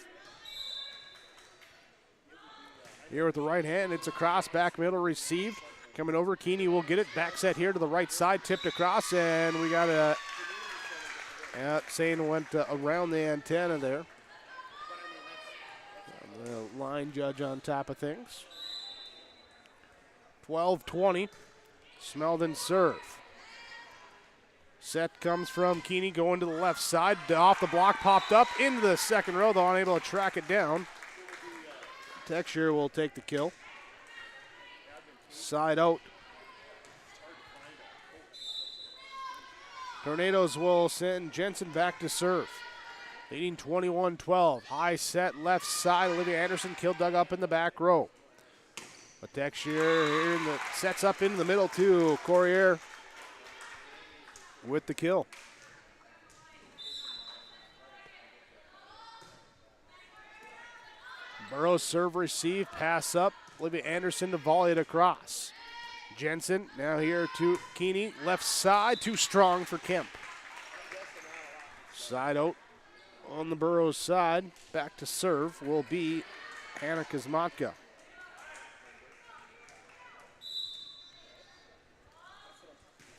Speaker 4: Here with the right hand, it's across, back middle, received. Coming over, Keeney will get it. Back set here to the right side, tipped across, and we got a saying went around the antenna there. The line judge on top of things. 12-20. Smeldon serve. Set comes from Keeney going to the left side. Off the block, popped up into the second row, though unable to track it down. Texture will take the kill. Side out. Tornadoes will send Jensen back to serve. Leading 21-12. High set left side. Olivia Anderson dug up in the back row. But Texture here sets up into the middle too. Courier with the kill. Burrows serve receive, pass up. Olivia Anderson to volley it across. Jensen now here to Keeney, left side, too strong for Kemp. Side out on the Burrows side, back to serve will be Hannah Kuzmatka.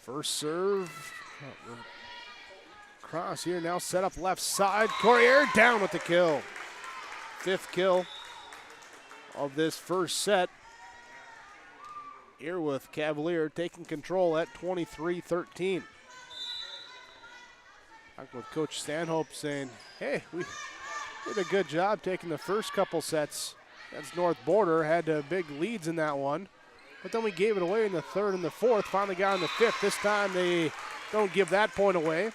Speaker 4: First serve, cross here, now set up left side. Courier down with the kill. 5th kill of this first set. Here with Cavalier taking control at 23-13. With Coach Stanhope saying, hey, we did a good job taking the first couple sets against North Border, had big leads in that one. But then we gave it away in the third and the fourth, finally got in the fifth. This time they don't give that point away.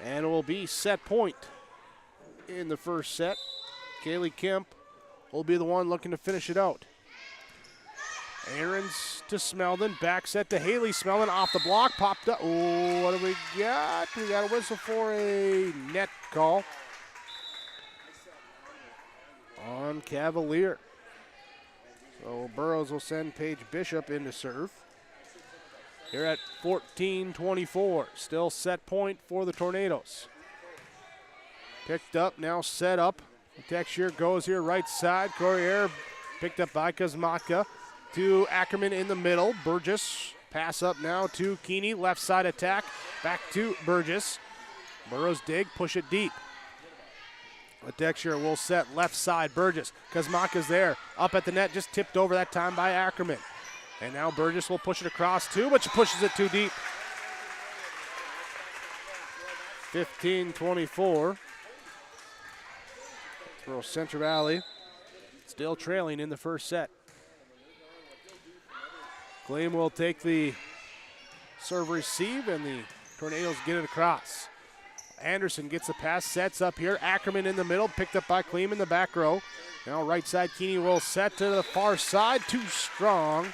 Speaker 4: And it will be set point in the first set. Kaylee Kemp will be the one looking to finish it out. Aarons to Smeldon, back set to Haley. Smeldon off the block, popped up. Oh, what do we got? We got a whistle for a net call on Cavalier. So Burrows will send Paige Bishop in to serve. Here at 14-24, still set point for the Tornadoes. Picked up, now set up. The Texture goes here right side. Courier picked up by Kuzmatka to Ackerman in the middle. Burgess pass up now to Keeney. Left side attack. Back to Burgess. Burrows dig, push it deep. The Texture will set left side. Burgess. Kuzmatka's there. Up at the net, just tipped over that time by Ackerman. And now Burgess will push it across too, but she pushes it too deep. 15-24. Central Valley still trailing in the first set. Gleam will take the serve receive, and the Tornadoes get it across. Anderson gets the pass, sets up here. Ackerman in the middle, picked up by Kleem in the back row. Now right side, Keeney will set to the far side. Too strong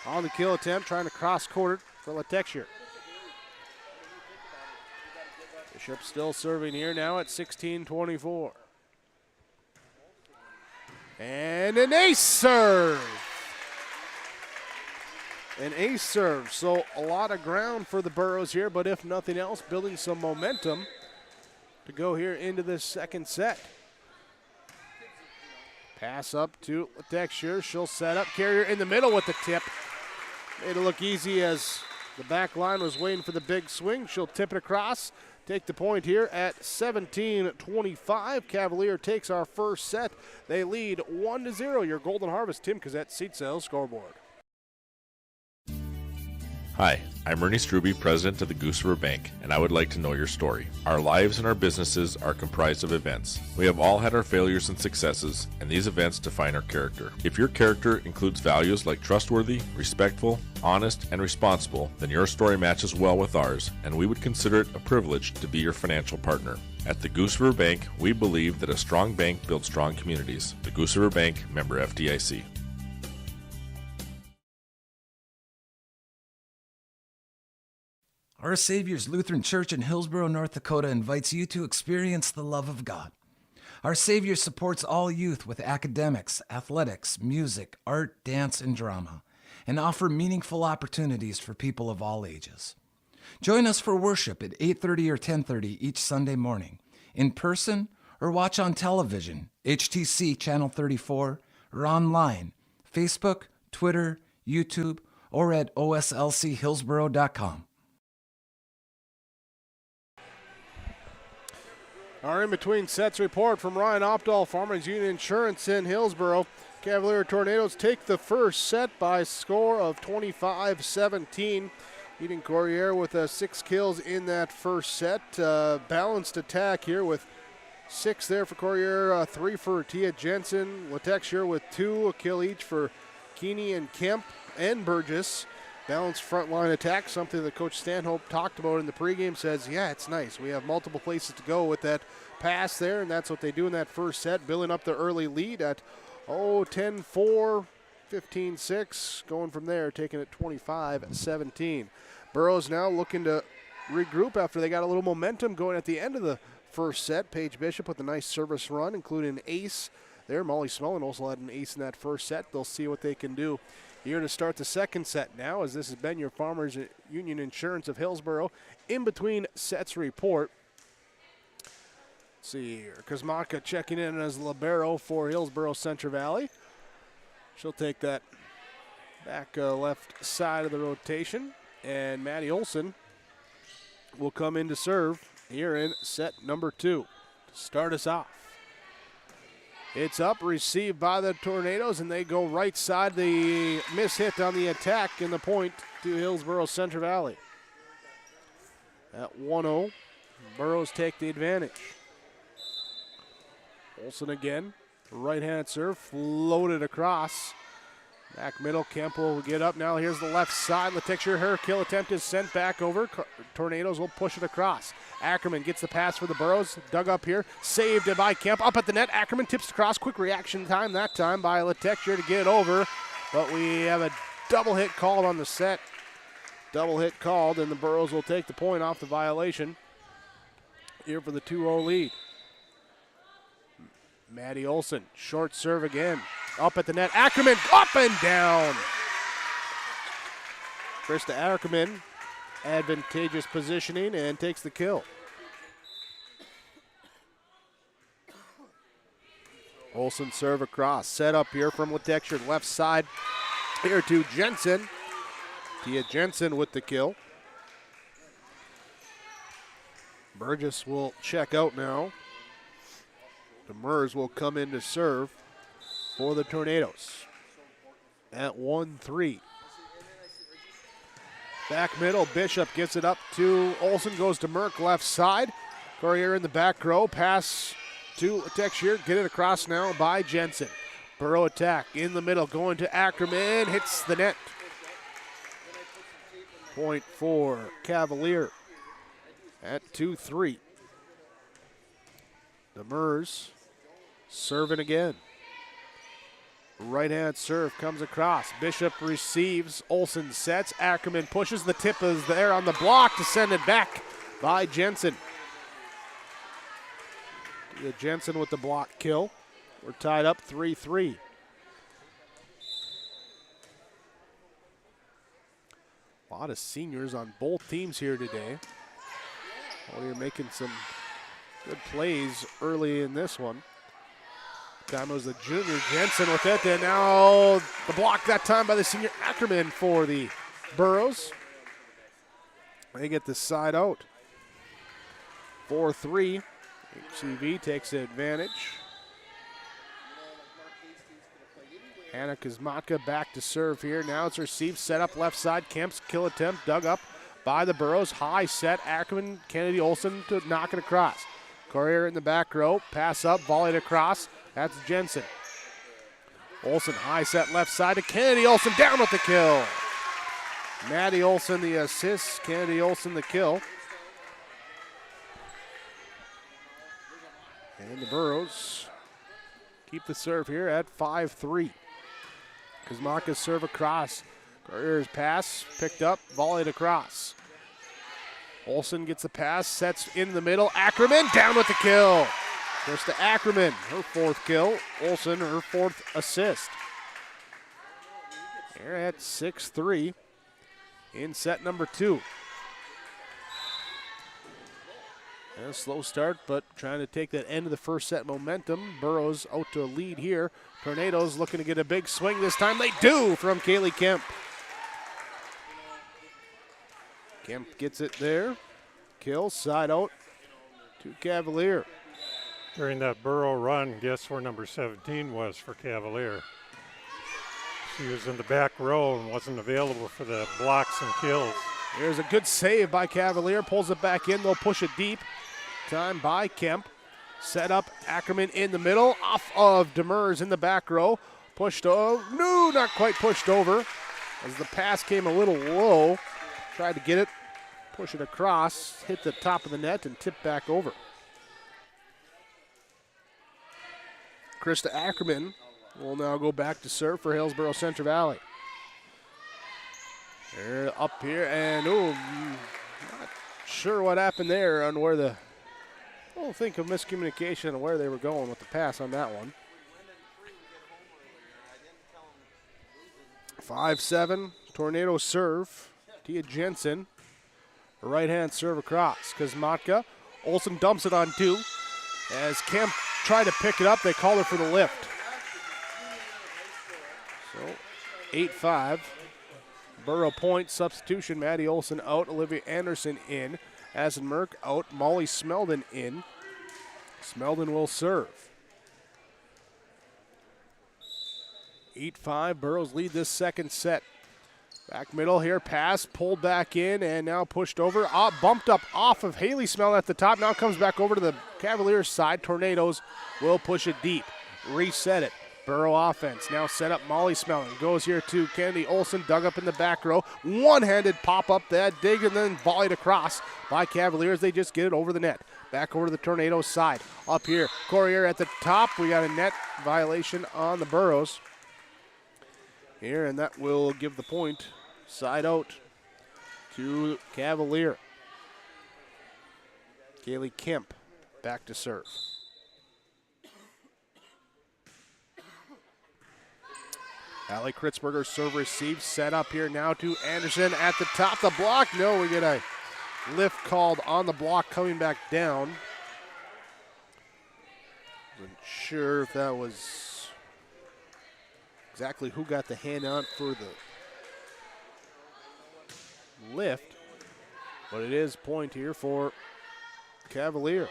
Speaker 4: on the kill attempt, trying to cross court for La Texture. Bishop still serving here now at 16-24. And an ace serve. An ace serve. So a lot of ground for the Burrows here, but if nothing else, building some momentum to go here into this second set. Pass up to Texture. She'll set up. Carrier in the middle with the tip. Made it look easy as the back line was waiting for the big swing. She'll tip it across. Take the point here at 17-25. Cavalier takes our first set. They lead 1-0. Your Golden Harvest Tim Cazette seat sales scoreboard.
Speaker 8: Hi, I'm Ernie Struby, president of the Goose River Bank, and I would like to know your story. Our lives and our businesses are comprised of events. We have all had our failures and successes, and these events define our character. If your character includes values like trustworthy, respectful, honest, and responsible, then your story matches well with ours, and we would consider it a privilege to be your financial partner. At the Goose River Bank, we believe that a strong bank builds strong communities. The Goose River Bank, member FDIC.
Speaker 9: Our Savior's Lutheran Church in Hillsboro, North Dakota invites you to experience the love of God. Our Savior supports all youth with academics, athletics, music, art, dance, and drama, and offer meaningful opportunities for people of all ages. Join us for worship at 8:30 or 10:30 each Sunday morning, in person or watch on television, HTC Channel 34, or online, Facebook, Twitter, YouTube, or at oslchillsboro.com.
Speaker 4: Our in-between sets report from Ryan Opdahl, Farmers Union Insurance in Hillsboro. Cavalier Tornadoes take the first set by a score of 25-17. Eden Courier with 6 kills in that first set. Balanced attack here with 6 there for Courier, 3 for Tia Jensen. Latexure with 2, a kill each for Keeney and Kemp and Burgess. Balanced frontline attack, something that Coach Stanhope talked about in the pregame, says, yeah, it's nice. We have multiple places to go with that pass there, and that's what they do in that first set, building up the early lead at 10-4, 15-6, going from there, taking it 25-17. Burrows now looking to regroup after they got a little momentum going at the end of the first set. Paige Bishop with a nice service run, including an ace there. Molly Smellin also had an ace in that first set. They'll see what they can do here to start the second set now, as this has been your Farmers Union Insurance of Hillsboro in between sets report. Let's see here. Kuzmaka checking in as libero for Hillsboro-Central Valley. She'll take that back left side of the rotation. And Maddie Olson will come in to serve here in set number 2 to start us off. It's up, received by the Tornadoes, and they go right side. The miss hit on the attack in the point to Hillsboro-Central Valley. At 1-0, Burrows take the advantage. Olson again, right-hand serve, floated across. Back middle, Kemp will get up now. Here's the left side. Latexure, her kill attempt is sent back over. Tornadoes will push it across. Ackerman gets the pass for the Burrows. Dug up here. Saved by Kemp. Up at the net. Ackerman tips across. Quick reaction time that time by Latexure to get it over. But we have a double hit called on the set. Double hit called, and the Burrows will take the point off the violation here for the 2-0 lead. Maddie Olson, short serve again. Up at the net, Ackerman, up and down. Krista Ackerman, advantageous positioning, and takes the kill. Olson serve across, set up here from Latexure, left side, here to Jensen. Tia Jensen with the kill. Burgess will check out now. Demers will come in to serve for the Tornadoes at 1-3. Back middle, Bishop gets it up to Olson, goes to Merck, left side. Courier in the back row, pass to Latexure, get it across now by Jensen. Burrow attack in the middle, going to Ackerman, hits the net. Point for Cavalier at 2-3. Demers serving again. Right-hand serve comes across. Bishop receives. Olson sets. Ackerman pushes. The tip is there on the block to send it back by Jensen. Jensen with the block kill. We're tied up 3-3. A lot of seniors on both teams here today. Oh, you're making some good plays early in this one. Time was the junior Jensen with it, and now the block that time by the senior Ackerman for the Burrows. They get the side out. 4-3. HCV takes the advantage. Anna Kuzmatka back to serve here. Now it's received, set up left side. Kemp's kill attempt dug up by the Burrows. High set. Ackerman, Kennedy Olson to knock it across. Courier in the back row. Pass up, volleyed across. That's Jensen. Olson high set left side to Kennedy Olson, down with the kill. Maddie Olson the assist, Kennedy Olson the kill. And the Burrows keep the serve here at 5-3. Kuzmaka's serve across. Courier's pass picked up, volleyed across. Olson gets the pass, sets in the middle. Ackerman down with the kill. Krista Ackerman, her 4th kill. Olson, her 4th assist. They're at 6-3 in set number 2. And a slow start, but trying to take that end of the first set momentum. Burrows out to a lead here. Tornadoes looking to get a big swing this time. They do from Kaylee Kemp. Kemp gets it there. Kill, side out to Cavalier.
Speaker 7: During that Burrow run, guess where number 17 was for Cavalier? She was in the back row and wasn't available for the blocks and kills.
Speaker 4: Here's a good save by Cavalier. Pulls it back in. They'll push it deep. Time by Kemp. Set up Ackerman in the middle. Off of Demers in the back row. Pushed over. No, not quite pushed over. As the pass came a little low. Tried to get it. Push it across. Hit the top of the net and tip back over. Krista Ackerman will now go back to serve for Hillsboro-Central Valley. They're up here and not sure what happened there on where the, I don't think of miscommunication on where they were going with the pass on that one. 5-7, Tornado serve. Tia Jensen, right hand serve across. Kazmatka, Olsen dumps it on 2. As Kemp tried to pick it up, they call her for the lift. So 8-5. Burrow point substitution. Maddie Olsen out. Olivia Anderson in. Asenmerk out. Molly Smeldon in. Smeldon will serve. 8-5. Burrows lead this second set. Back middle here. Pass. Pulled back in and now pushed over. Bumped up off of Haley Smeldon at the top. Now comes back over to the Cavaliers side. Tornadoes will push it deep. Reset it. Burrow offense now set up. Molly Smeldon goes here to Kennedy Olsen, dug up in the back row. One-handed pop up that dig and then volleyed across by Cavaliers. They just get it over the net. Back over to the Tornadoes side. Up here, Courier at the top. We got a net violation on the Burrows here, and that will give the point side out to Cavalier. Kaylee Kemp back to serve. Allie Kritzberger serve receive, set up here now to Anderson at the top. The block, no, we get a lift called on the block coming back down. Wasn't sure if that was exactly who got the hand on for the lift, but it is point here for Cavalier.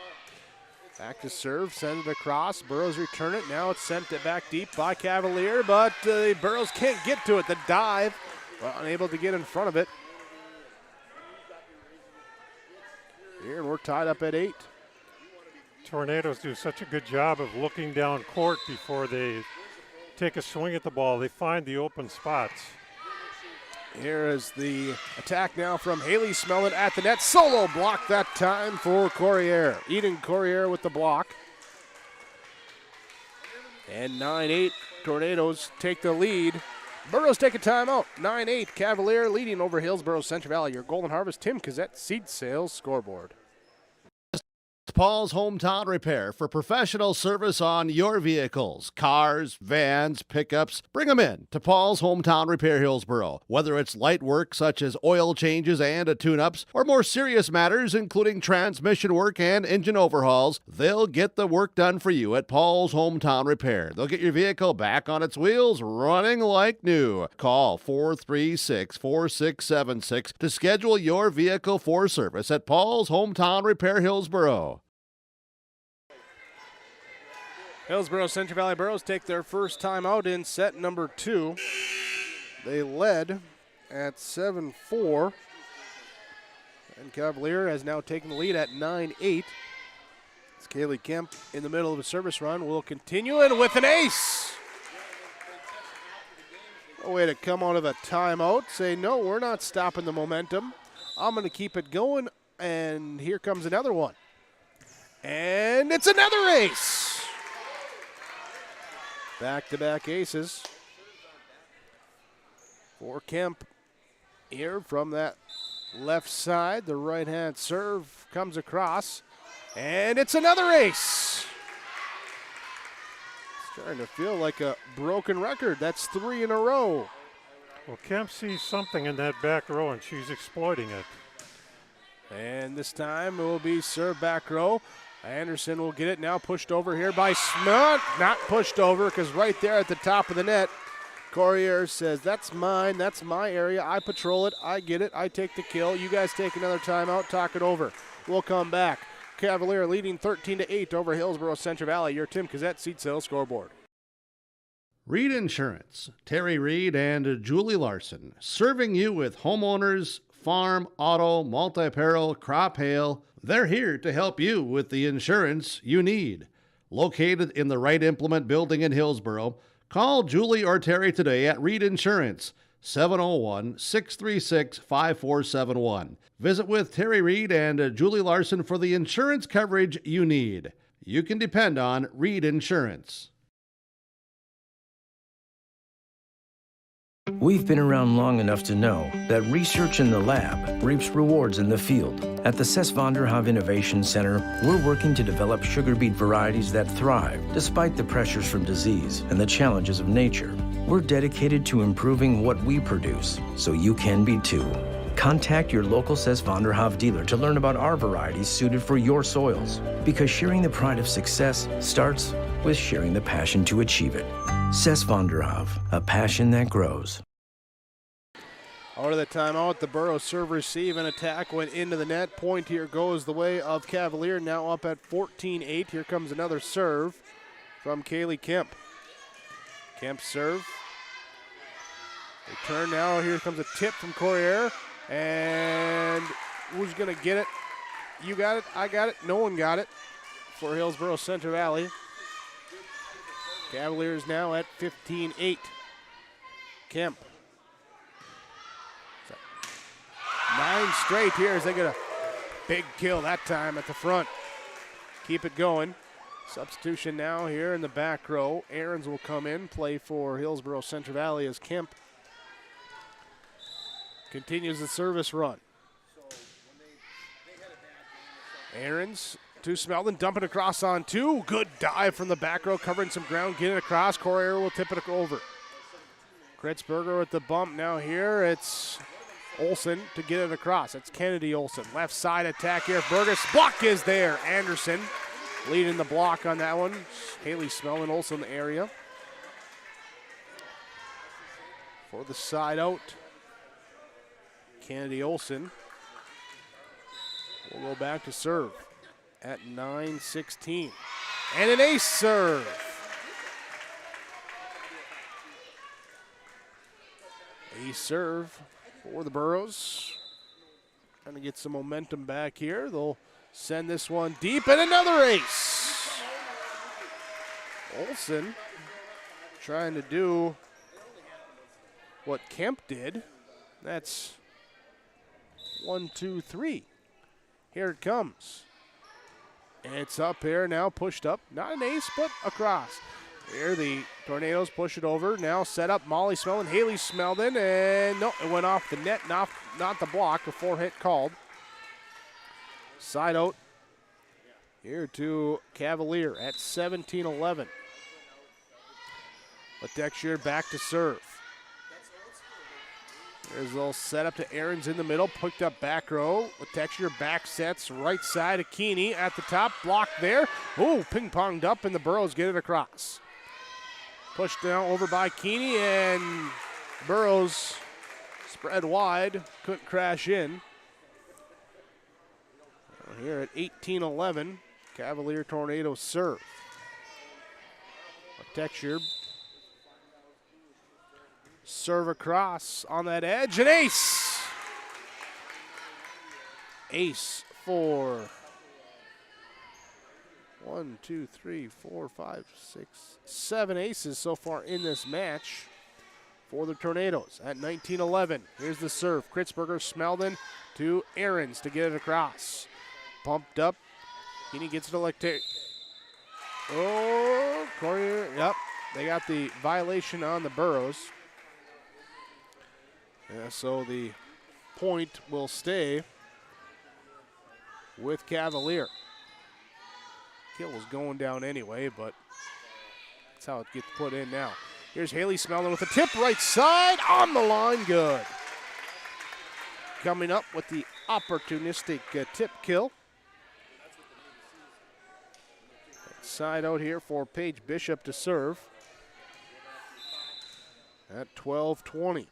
Speaker 4: Back to serve, send it across. Burrows return it. Now it's sent it back deep by Cavalier, but Burrows can't get to it. The dive, but unable to get in front of it. Here, and we're tied up at 8.
Speaker 7: Tornadoes do such a good job of looking down court before they take a swing at the ball. They find the open spots.
Speaker 4: Here is the attack now from Haley Smeldon at the net. Solo block that time for Courier. Eden Courier with the block. And 9-8, Tornadoes take the lead. Burrows take a timeout. 9-8, Cavalier leading over Hillsboro-Central Valley. Your Golden Harvest Tim Kazette Seed Sales scoreboard.
Speaker 17: Paul's Hometown Repair for professional service on your vehicles, cars, vans, pickups. Bring them in to Paul's Hometown Repair Hillsboro. Whether it's light work such as oil changes and tune-ups or more serious matters including transmission work and engine overhauls, they'll get the work done for you at Paul's Hometown Repair. They'll get your vehicle back on its wheels running like new. Call 436-4676 to schedule your vehicle for service at Paul's Hometown Repair Hillsboro.
Speaker 4: Hillsboro-Central Valley Burrows take their first time out in set number 2. They led at 7-4. And Cavalier has now taken the lead at 9-8. It's Kaylee Kemp in the middle of a service run. Will continue and with an ace. A way to come out of a timeout. Say, no, we're not stopping the momentum. I'm going to keep it going. And here comes another one. And it's another ace. Back-to-back aces for Kemp here from that left side. The right-hand serve comes across, and it's another ace. It's starting to feel like a broken record. That's 3 in a row.
Speaker 7: Well, Kemp sees something in that back row, and she's exploiting it.
Speaker 4: And this time it will be served back row. Anderson will get it now, pushed over here by Smith. Not pushed over because right there at the top of the net, Corrier says, that's mine, that's my area. I patrol it, I get it, I take the kill. You guys take another timeout, talk it over. We'll come back. Cavalier leading 13-8 over Hillsboro-Central Valley. Your Tim Cassette Seat Sales Scoreboard.
Speaker 17: Reed Insurance, Terry Reed and Julie Larson, serving you with homeowners, farm, auto, multi-peril, crop hail. They're here to help you with the insurance you need. Located in the Wright Implement Building in Hillsboro, call Julie or Terry today at Reed Insurance, 701-636-5471. Visit with Terry Reed and Julie Larson for the insurance coverage you need. You can depend on Reed Insurance.
Speaker 10: We've been around long enough to know that research in the lab reaps rewards in the field. At the Cess van der Haaf Innovation Center, we're working to develop sugar beet varieties that thrive despite the pressures from disease and the challenges of nature. We're dedicated to improving what we produce, so you can be too. Contact your local Cess van der Haaf dealer to learn about our varieties suited for your soils. Because sharing the pride of success starts with sharing the passion to achieve it. Cess van der Haaf, a passion that grows.
Speaker 4: Out of the timeout, the Burrows serve, receive, and attack went into the net. Point here goes the way of Cavalier, now up at 14-8. Here comes another serve from Kaylee Kemp. Kemp serve. Return now, here comes a tip from Corrier. And who's going to get it? You got it, I got it, no one got it for Hillsboro-Central Valley. Cavaliers now at 15-8. Kemp. 9 straight here as they get a big kill that time at the front. Keep it going. Substitution now here in the back row. Ahrens will come in, play for Hillsboro-Central Valley as Kemp continues the service run. Ahrens to Smeldon, dump it across on 2. Good dive from the back row, covering some ground, getting it across. Corrier will tip it over. Kritzberger with the bump now here. It's Olsen to get it across. It's Kennedy Olsen. Left side attack here. Burgess. Block is there. Anderson leading the block on that one. Haley Smeldon also in the area. For the side out, Kennedy Olsen will go back to serve at 9-16. And an ace serve. Ace serve for the Burrows. Trying to get some momentum back here. They'll send this one deep, and another ace. Olsen trying to do what Kemp did. That's 1, 2, 3. Here it comes. It's up here now, pushed up. Not an ace, but across. Here the Tornadoes push it over. Now set up Molly Smeldon, Haley Smeldon, and no, it went off the net, not the block. A 4-hit called. Side out here to Cavalier at 17-11. Letexture back to serve. There's a little setup to Ahrens in the middle, picked up back row. Letexture back sets right side of Keeney at the top, block there. Ooh, ping-ponged up, and the Burrows get it across. Pushed down over by Keeney, and Burrows spread wide, couldn't crash in. Here at 18-11, Cavalier Tornadoes serve. Letexture. Serve across on that edge, an ace. Ace for 1, 2, 3, 4, 5, 6, 7 aces so far in this match for the Tornadoes at 19-11. Here's the serve. Kritzberger, Smeldon to Ahrens to get it across. Pumped up. Keeney gets it to Lecter. Oh, Corrier. Yep, they got the violation on the Burrows. Yeah, so the point will stay with Cavalier. Kill was going down anyway, but that's how it gets put in now. Here's Haley Smeldon with a tip right side on the line. Good. Coming up with the opportunistic tip kill. Side out here for Paige Bishop to serve at 12-20.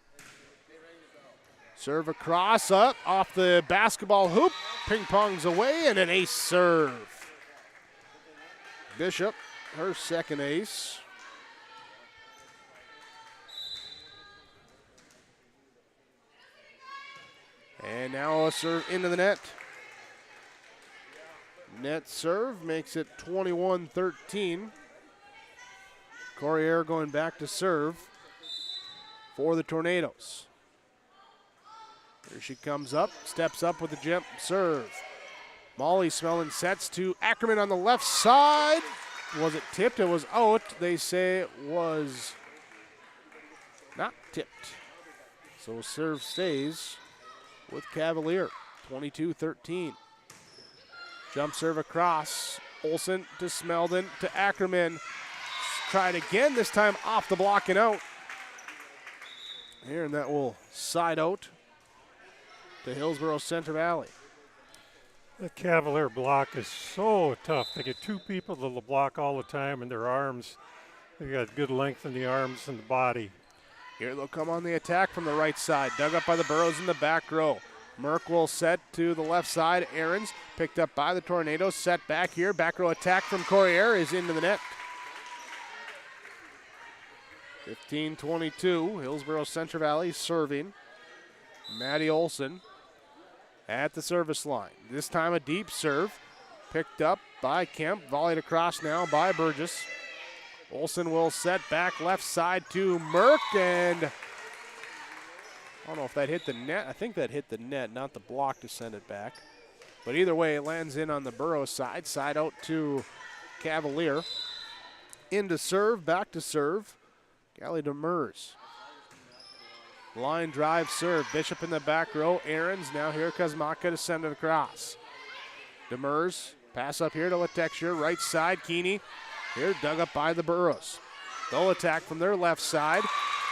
Speaker 4: Serve across, up, off the basketball hoop. Ping pongs away, and an ace serve. Bishop, her second ace. And now a serve into the net. Net serve makes it 21-13. Corriere going back to serve for the Tornadoes. Here she comes up, steps up with the jump serve. Molly Smellin sets to Ackerman on the left side. Was it tipped? It was out. They say it was not tipped. So serve stays with Cavalier, 22-13. Jump serve across. Olsen to Smeldon to Ackerman. Tried again, this time off the block and out. Here, and that will side out to Hillsboro-Central Valley.
Speaker 7: The Cavalier block is so tough. They get two people to the block all the time, and their arms, they got good length in the arms and the body.
Speaker 4: Here they'll come on the attack from the right side. Dug up by the Burrows in the back row. Merck will set to the left side. Aarons picked up by the Tornadoes. Set back here. Back row attack from Corriere is into the net. 15-22. Hillsboro-Central Valley serving. Maddie Olsen at the service line. This time a deep serve. Picked up by Kemp. Volleyed across now by Burgess. Olsen will set back left side to Merck, and I don't know if that hit the net. I think that hit the net, not the block to send it back. But either way, it lands in on the Burrows side. Side out to Cavalier. Into serve, back to serve. Callie Demers. Line drive serve. Bishop in the back row. Aarons. Now here comes Maka to send it across. Demers. Pass up here to Letexture. Right side. Keeney. Here dug up by the Burrows. They'll attack from their left side.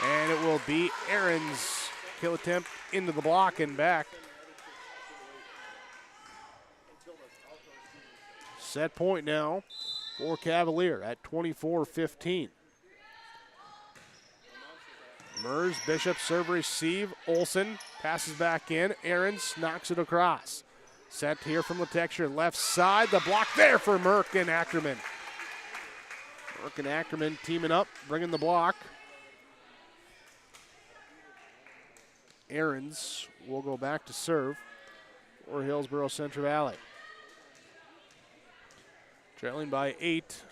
Speaker 4: And it will be Aarons. Kill attempt into the block and back. Set point now for Cavalier at 24-15. Mers, Bishop, serve, receive. Olsen passes back in. Aarons knocks it across. Set here from Letexture, left side. The block there for Merck and Ackerman. Merck and Ackerman teaming up, bringing the block. Aarons will go back to serve for Hillsboro-Central Valley. Trailing by 8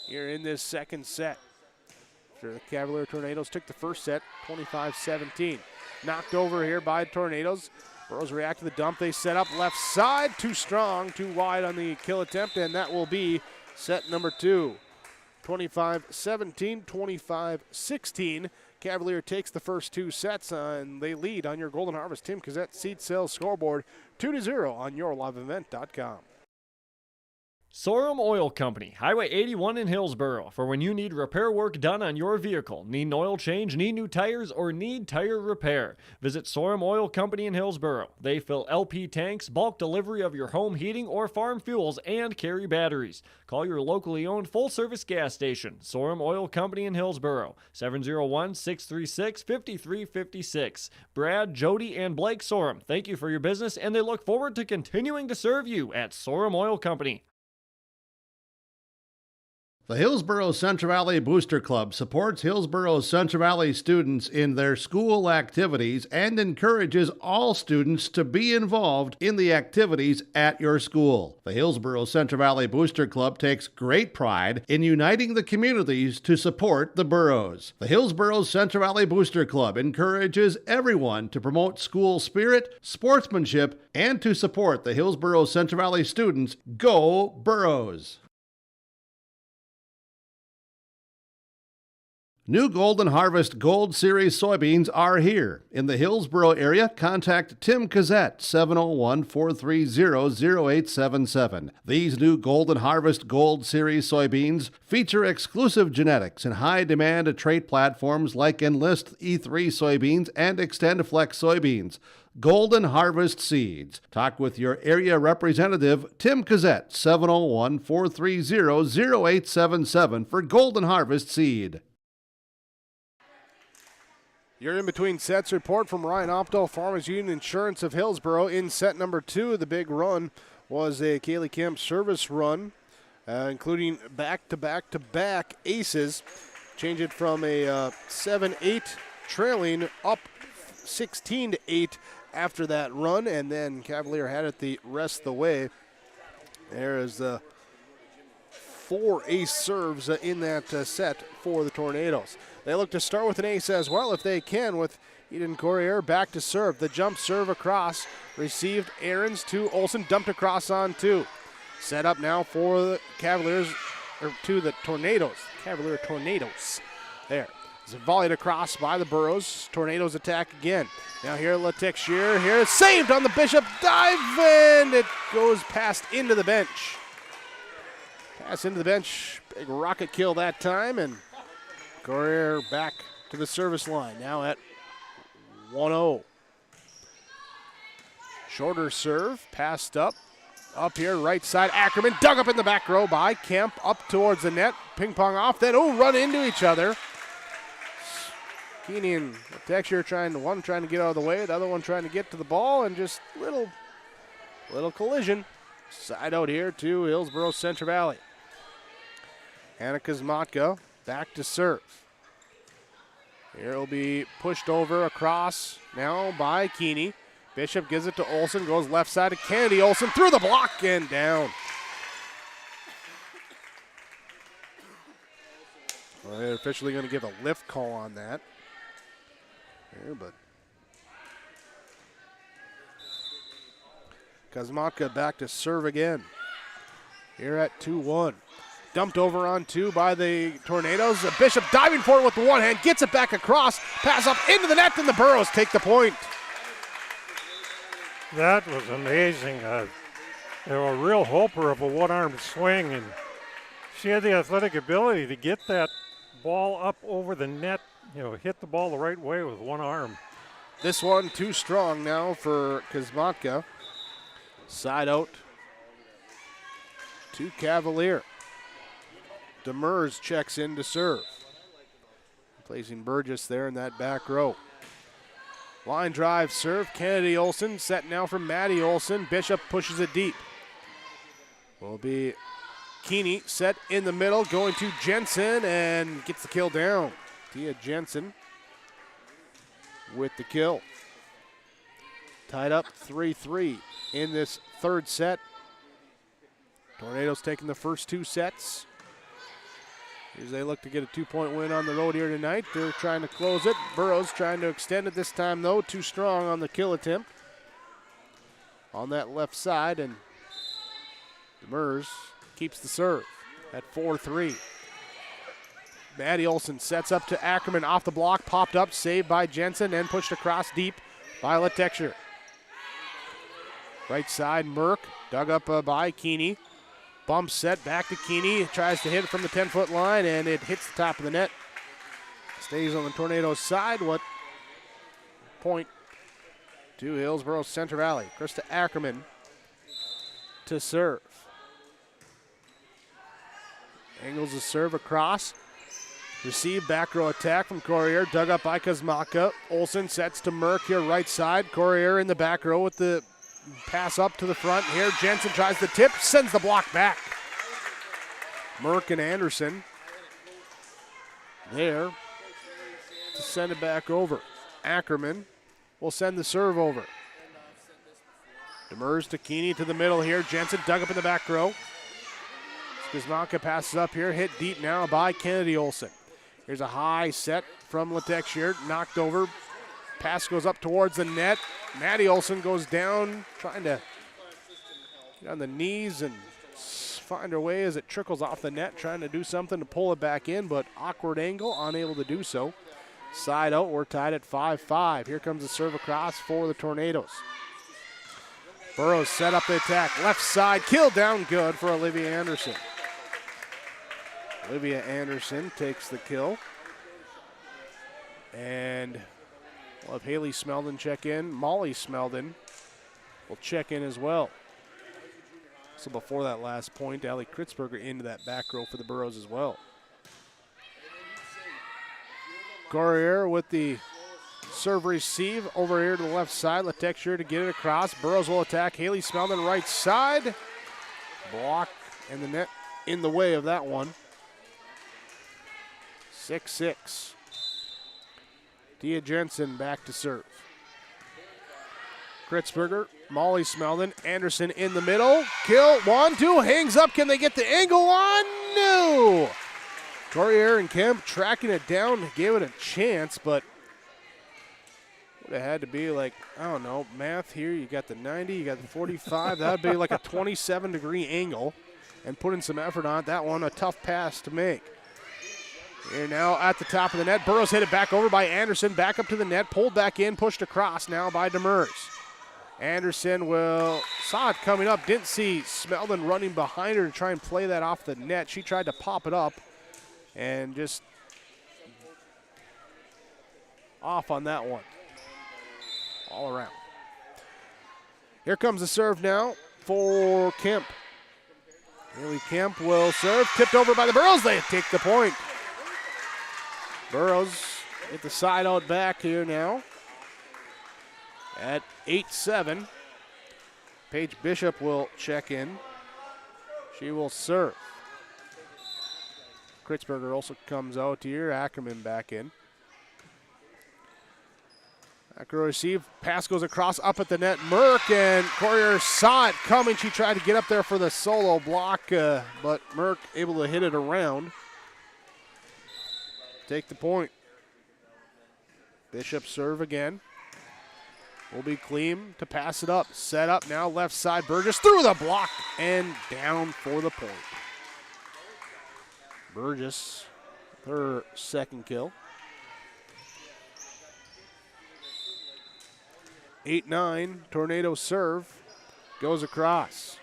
Speaker 4: here in this second set. After the Cavalier Tornadoes took the first set, 25-17. Knocked over here by Tornadoes. Burrows react to the dump. They set up left side. Too strong, too wide on the kill attempt, and that will be set number 2. 25-17, 25-16. Cavalier takes the first 2 sets, and they lead on your Golden Harvest Tim Cassette seat sales scoreboard 2-0 on yourliveevent.com.
Speaker 14: Sorum Oil Company, Highway 81 in Hillsboro. For when you need repair work done on your vehicle, need an oil change, need new tires, or need tire repair, visit Sorum Oil Company in Hillsboro. They fill LP tanks, bulk delivery of your home heating or farm fuels, and carry batteries. Call your locally owned full-service gas station, Sorum Oil Company in Hillsboro, 701-636-5356. Brad, Jody, and Blake Sorum, thank you for your business, and they look forward to continuing to serve you at Sorum Oil Company.
Speaker 17: The Hillsboro-Central Valley Booster Club supports Hillsboro-Central Valley students in their school activities and encourages all students to be involved in the activities at your school. The Hillsboro-Central Valley Booster Club takes great pride in uniting the communities to support the boroughs. The Hillsboro-Central Valley Booster Club encourages everyone to promote school spirit, sportsmanship, and to support the Hillsboro-Central Valley students. Go Boroughs! New Golden Harvest Gold Series soybeans are here. In the Hillsboro area, contact Tim Cassette, 701-430-0877. These new Golden Harvest Gold Series soybeans feature exclusive genetics and high-demand trait platforms like Enlist E3 soybeans and XtendFlex soybeans. Golden Harvest Seeds. Talk with your area representative, Tim Cassette, 701-430-0877 for Golden Harvest Seed.
Speaker 4: Your in-between sets report from Ryan Opdahl, Farmers Union Insurance of Hillsboro. In set number 2, the big run was a Kaylee Kemp service run, including back-to-back-to-back aces. Change it from a 7-8 trailing up 16-8 after that run, and then Cavalier had it the rest of the way. There is the 4 ace serves in that set for the Tornadoes. They look to start with an ace as well if they can, with Eden Courier back to serve. The jump serve across, received Aarons to Olsen, dumped across on 2. Set up now for the Cavaliers, or to the Tornadoes. Cavalier Tornadoes. There. It's volleyed across by the Burrows. Tornadoes attack again. Now here, Latexier here, saved on the Bishop dive, and it goes past into the bench. Pass into the bench, big rocket kill that time, and Courier back to the service line, now at 1-0. Shorter serve, passed up here, right side, Ackerman, dug up in the back row by Kemp, up towards the net, ping pong off, then run into each other. Keeney and Latexier trying to get out of the way, the other one trying to get to the ball, and just little collision. Side out here to Hillsboro-Central Valley. Anna Kuzmatka back to serve. Here it'll be pushed over across now by Keeney. Bishop gives it to Olsen, goes left side to Kennedy. Olsen through the block and down. Well, they're officially going to give a lift call on that. Here, but Kuzmatka back to serve again. Here at 2-1. Dumped over on 2 by the Tornadoes. Bishop diving for it with the one hand, gets it back across, pass up into the net, and the Burrows take the point.
Speaker 7: That was amazing. They were a real hoper of a one-armed swing, and she had the athletic ability to get that ball up over the net, hit the ball the right way with one arm.
Speaker 4: This one too strong now for Kuzmatka. Side out to Cavalier. Demers checks in to serve. Placing Burgess there in that back row. Line drive serve, Kennedy Olsen, set now from Maddie Olsen. Bishop pushes it deep. Will be Keeney set in the middle, going to Jensen and gets the kill down. Tia Jensen with the kill. Tied up 3-3 in this third set. Tornadoes taking the first 2 sets. As they look to get a 2-point win on the road here tonight. They're trying to close it. Burrows trying to extend it this time, though. Too strong on the kill attempt. On that left side, and Demers keeps the serve at 4-3. Maddie Olsen sets up to Ackerman off the block, popped up, saved by Jensen, and pushed across deep by Latexier. Right side, Merck, dug up by Keeney. Bump set back to Keeney, tries to hit it from the 10-foot line, and it hits the top of the net. Stays on the Tornadoes side. What point to Hillsboro-Central Valley. Krista Ackerman to serve. Angles the serve across. Receive back row attack from Courier, dug up by Kuzmatka. Olsen sets to Merck here, right side. Courier in the back row with the pass up to the front. Here Jensen tries the tip, sends the block back. Merck and Anderson there to send it back over. Ackerman will send the serve over. Demers to Keeney to the middle here. Jensen dug up in the back row. Kuzmatka passes up here, hit deep now by Kennedy Olsen. Here's a high set from Latexier, knocked over. Pass goes up towards the net. Maddie Olsen goes down, trying to get on the knees and find her way as it trickles off the net, trying to do something to pull it back in, but awkward angle, unable to do so. Side out, we're tied at 5-5. Here comes the serve across for the Tornadoes. Burrows set up the attack. Left side, kill down good for Olivia Anderson. Olivia Anderson takes the kill. And we'll have Haley Smeldon check in. Molly Smeldon will check in as well. So before that last point, Allie Kritzberger into that back row for the Burrows as well. Courier with the serve receive over here to the left side. Letexier to get it across. Burrows will attack. Haley Smeldon right side. Block and the net in the way of that one. 6-6. Tia Jensen back to serve. Kritzberger, Molly Smeldon, Anderson in the middle. Kill, 1-2, hangs up. Can they get the angle on? No! Courier and Kemp tracking it down, gave it a chance, but would have had to be like, I don't know, math here. You got the 90, you got the 45. That would be like a 27-degree angle, and putting some effort on it. That one, a tough pass to make. Here now at the top of the net. Burrows hit it back over by Anderson. Back up to the net. Pulled back in. Pushed across now by Demers. Anderson saw it coming up. Didn't see Smeldon running behind her to try and play that off the net. She tried to pop it up and just off on that one. All around. Here comes the serve now for Kemp. Haley Kemp will serve. Tipped over by the Burrows. They take the point. Burrows get the side out back here now at 8-7. Paige Bishop will check in. She will serve. Kritzberger also comes out here. Ackerman back in. Ackerman receive. Pass goes across up at the net. Merck and Courier saw it coming. She tried to get up there for the solo block, but Merck able to hit it around. Take the point. Bishop serve again. Will be clean to pass it up. Set up now, left side. Burgess through the block and down for the point. Burgess, her second kill. 8-9, Tornado serve. Goes across.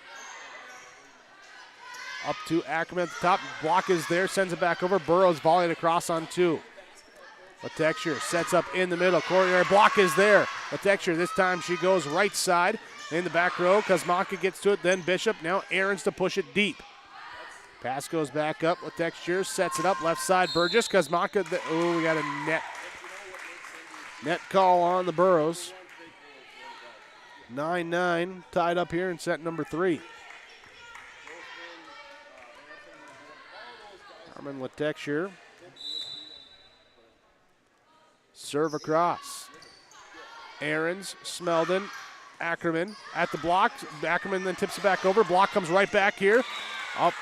Speaker 4: Up to Ackerman at the top. Block is there. Sends it back over. Burrows volleyed across on 2. Letexier sets up in the middle. Courier block is there. Letexier this time she goes right side in the back row. Kosmaka gets to it. Then Bishop. Now Ahrens to push it deep. Pass goes back up. Letexier sets it up. Left side Burgess. Kosmaka. We got a net call on the Burrows. 9-9 tied up here in set number 3. Carmen Letexier. Serve across. Ahrens, Smeldon, Ackerman at the block. Ackerman then tips it back over. Block comes right back here.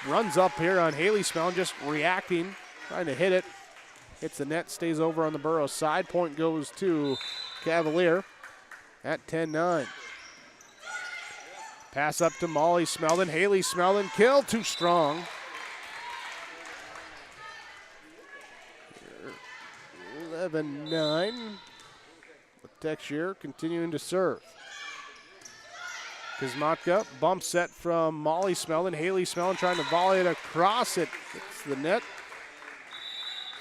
Speaker 4: Runs up here on Haley Smeldon, just reacting, trying to hit it. Hits the net, stays over on the Burrows side. Point goes to Cavalier at 10-9. Pass up to Molly Smeldon. Haley Smeldon, kill, too strong. 11-9. Letexier continuing to serve. Kosmatka, bump set from Molly Smeldon. Haley Smeldon trying to volley it across. It hits the net.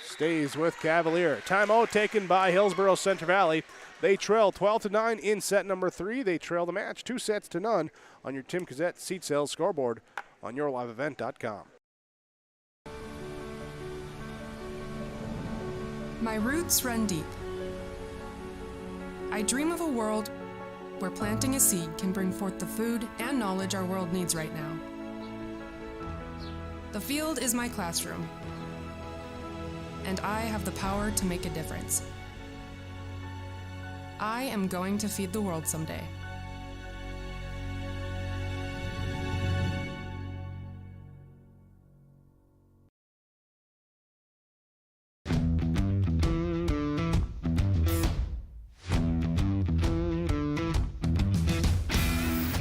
Speaker 4: Stays with Cavalier. Timeout taken by Hillsboro-Central Valley. They trail 12-9 in set number 3. They trail the match 2-0 on your Tim Cassette seat sales scoreboard on yourliveevent.com.
Speaker 15: My roots run deep. I dream of a world where planting a seed can bring forth the food and knowledge our world needs right now. The field is my classroom, and I have the power to make a difference. I am going to feed the world someday.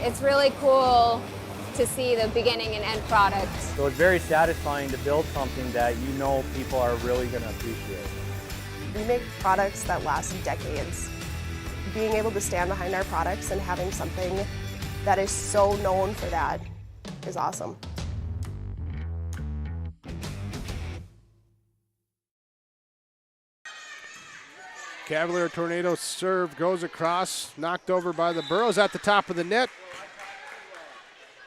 Speaker 16: It's really cool to see the beginning and end product.
Speaker 18: So it's very satisfying to build something that you know people are really going to appreciate.
Speaker 19: We make products that last decades. Being able to stand behind our products and having something that is so known for that is awesome.
Speaker 4: Cavalier Tornado serve goes across, knocked over by the Burros at the top of the net.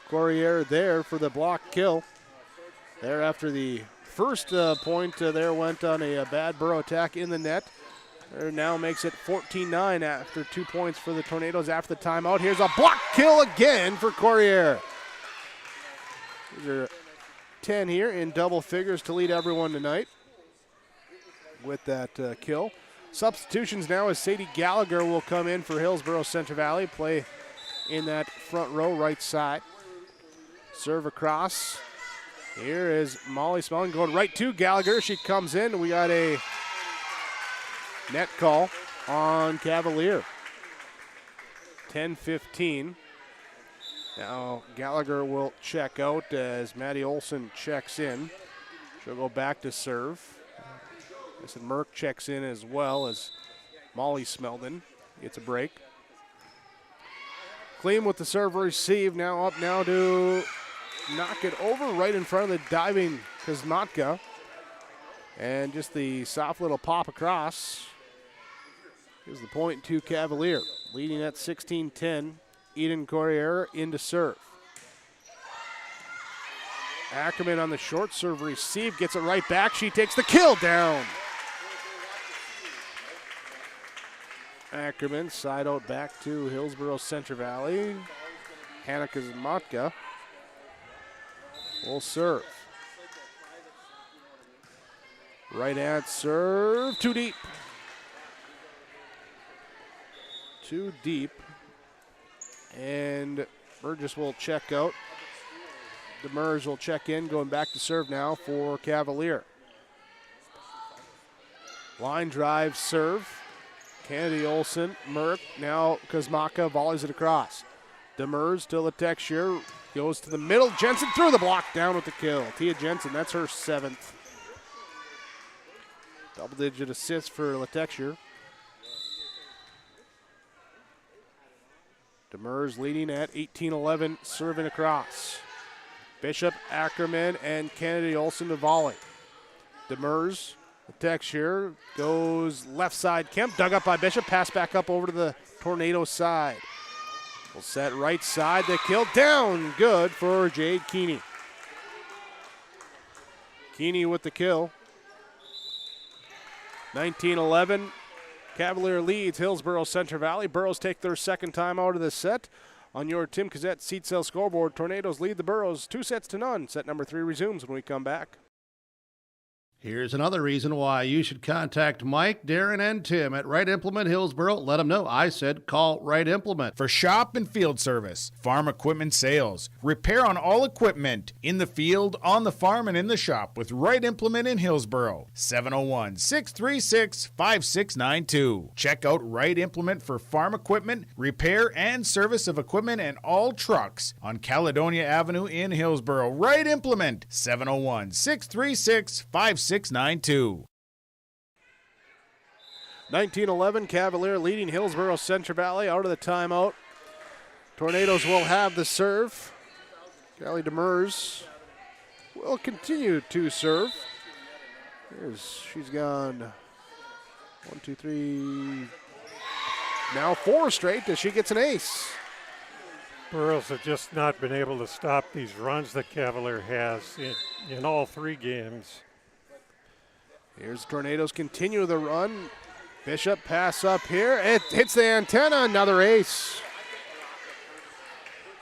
Speaker 4: Courier there for the block kill. There after the first point there went on a bad Burro attack in the net. There now makes it 14-9 after 2 points for the Tornadoes after the timeout. Here's a block kill again for Courier. These are 10 here in double figures to lead everyone tonight with that kill. Substitutions now as Sadie Gallagher will come in for Hillsboro-Central Valley, play in that front row right side. Serve across. Here is Molly Smelling going right to Gallagher. She comes in. We got a net call on Cavalier. 10-15. Now Gallagher will check out as Maddie Olson checks in. She'll go back to serve. I said Merck checks in as well as Molly Smeldon gets a break. Clean with the serve receive. Now up now to knock it over right in front of the diving Kuzmatka. And just the soft little pop across. Here's the point to Cavalier. Leading at 16-10. Eden Courier into serve. Ackerman on the short serve receive. Gets it right back. She takes the kill down. Ackerman side out back to Hillsboro-Central Valley. Hannah Kuzmatka will serve. Right hand serve, too deep. Too deep. And Burgess will check out. Demers will check in, going back to serve now for Cavalier. Line drive serve. Kennedy Olson, Merck, now Kuzmaka volleys it across. Demers to Latexure, goes to the middle. Jensen through the block, down with the kill. Tia Jensen, that's her 7th. Double-digit assist for Latexure. Demers leading at 18-11, serving across. Bishop, Ackerman, and Kennedy Olson to volley. Demers. The text here goes left side. Kemp dug up by Bishop. Pass back up over to the Tornado side. We'll set right side. The kill down. Good for Jade Keeney. Keeney with the kill. 19-11. Cavalier leads Hillsboro-Central Valley. Burros take their second time out of the set. On your Tim Cassette seat cell scoreboard, Tornadoes lead the Burros 2-0. Set number 3 resumes when we come back.
Speaker 17: Here's another reason why you should contact Mike, Darren, and Tim at Right Implement Hillsboro. Let them know I said call Right Implement.
Speaker 20: For shop and field service, farm equipment sales, repair on all equipment, in the field, on the farm, and in the shop with Right Implement in Hillsboro. 701-636-5692. Check out Right Implement for farm equipment, repair, and service of equipment and all trucks on Caledonia Avenue in Hillsboro. Right Implement, 701-636-5692.
Speaker 4: 19-11, Cavalier leading Hillsboro-Central Valley out of the timeout. Tornadoes will have the serve. Callie Demers will continue to serve. She's gone 1, 2, 3, now 4 straight as she gets an ace.
Speaker 7: Burros have just not been able to stop these runs that Cavalier has in all 3 games.
Speaker 4: Here's the Tornadoes continue the run. Bishop pass up here. It hits the antenna. Another ace.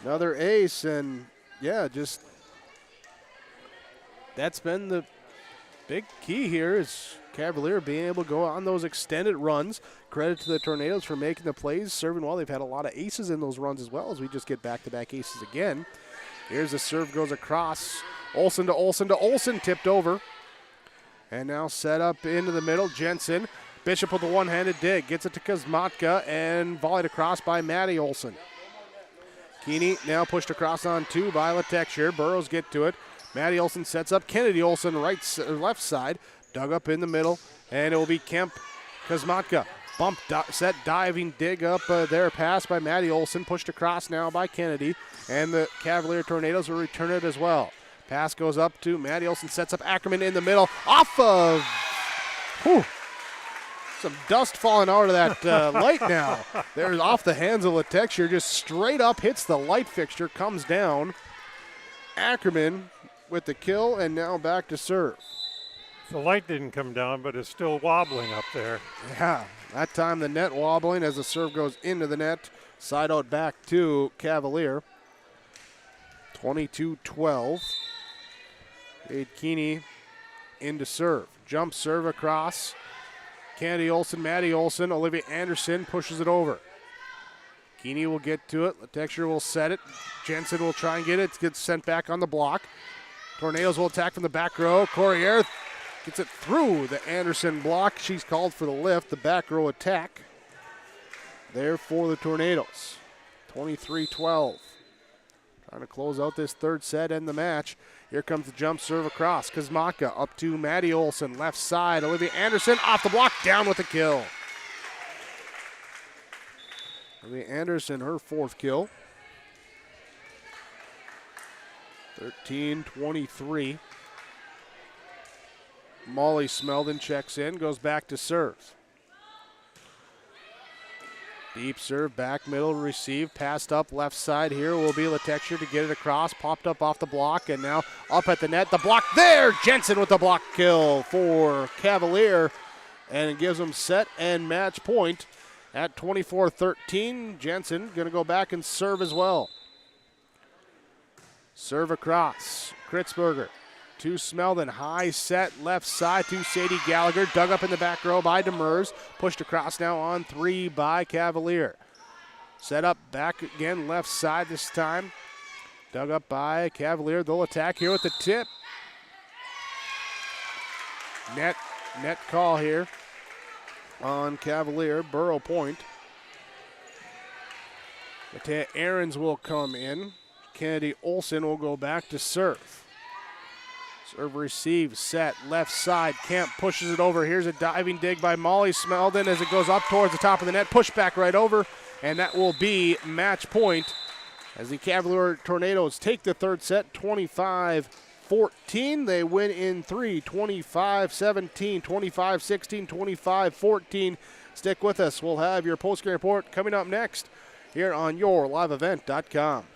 Speaker 4: Another ace. And yeah, just that's been the big key here is Cavalier being able to go on those extended runs. Credit to the Tornadoes for making the plays, serving well. They've had a lot of aces in those runs as well as we just get back-to-back aces again. Here's the serve goes across. Olsen to Olsen to Olsen, tipped over. And now set up into the middle, Jensen. Bishop with a one-handed dig, gets it to Kuzmatka and volleyed across by Maddie Olsen. Keeney now pushed across on 2 by Letexture. Burrows get to it. Maddie Olson sets up. Kennedy Olson left side. Dug up in the middle. And it will be Kemp Kosmatka. Bump set diving dig up there. Pass by Maddie Olson. Pushed across now by Kennedy. And the Cavalier Tornadoes will return it as well. Pass goes up to Maddie Olson. Sets up Ackerman in the middle. Off of... Whew. Some dust falling out of that light now. There's off the hands of Letexture. Just straight up hits the light fixture. Comes down. Ackerman with the kill, and now back to serve.
Speaker 7: The light didn't come down, but it's still wobbling up there.
Speaker 4: Yeah, that time the net wobbling as the serve goes into the net. Side out back to Cavalier. 22-12. Wade Keeney into serve. Jump serve across. Kennedy Olson, Maddie Olson, Olivia Anderson pushes it over. Keeney will get to it. Letexture will set it. Jensen will try and get it. It gets sent back on the block. Tornadoes will attack from the back row. Corriere gets it through the Anderson block. She's called for the lift. The back row attack there for the Tornadoes. 23-12. Trying to close out this third set and the match. Here comes the jump serve across. Kosmatka up to Maddie Olson. Left side. Olivia Anderson off the block. Down with the kill. Olivia Anderson, her 4th kill. 13-23. Molly Smeldon checks in. Goes back to serve. Deep serve, back middle, receive, passed up left side. Here will be Letexture to get it across, popped up off the block, and now up at the net. The block there, Jensen with the block kill for Cavalier, and it gives them set and match point at 24-13. Jensen going to go back and serve as well. Serve across, Kritzberger to Smeldon, high set left side to Sadie Gallagher, dug up in the back row by Demers, pushed across now on 3 by Cavalier. Set up back again left side this time, dug up by Cavalier. They'll attack here with the tip. Net call here on Cavalier, Burrow point. Matea Ahrens will come in. Kennedy Olson will go back to serve. Serve receive, set, left side. Kemp pushes it over. Here's a diving dig by Molly Smeldon as it goes up towards the top of the net. Push back right over, and that will be match point as the Cavalier Tornadoes take the third set, 25-14. They win in 3, 25-17, 25-16, 25-14. Stick with us. We'll have your post-game report coming up next here on yourliveevent.com.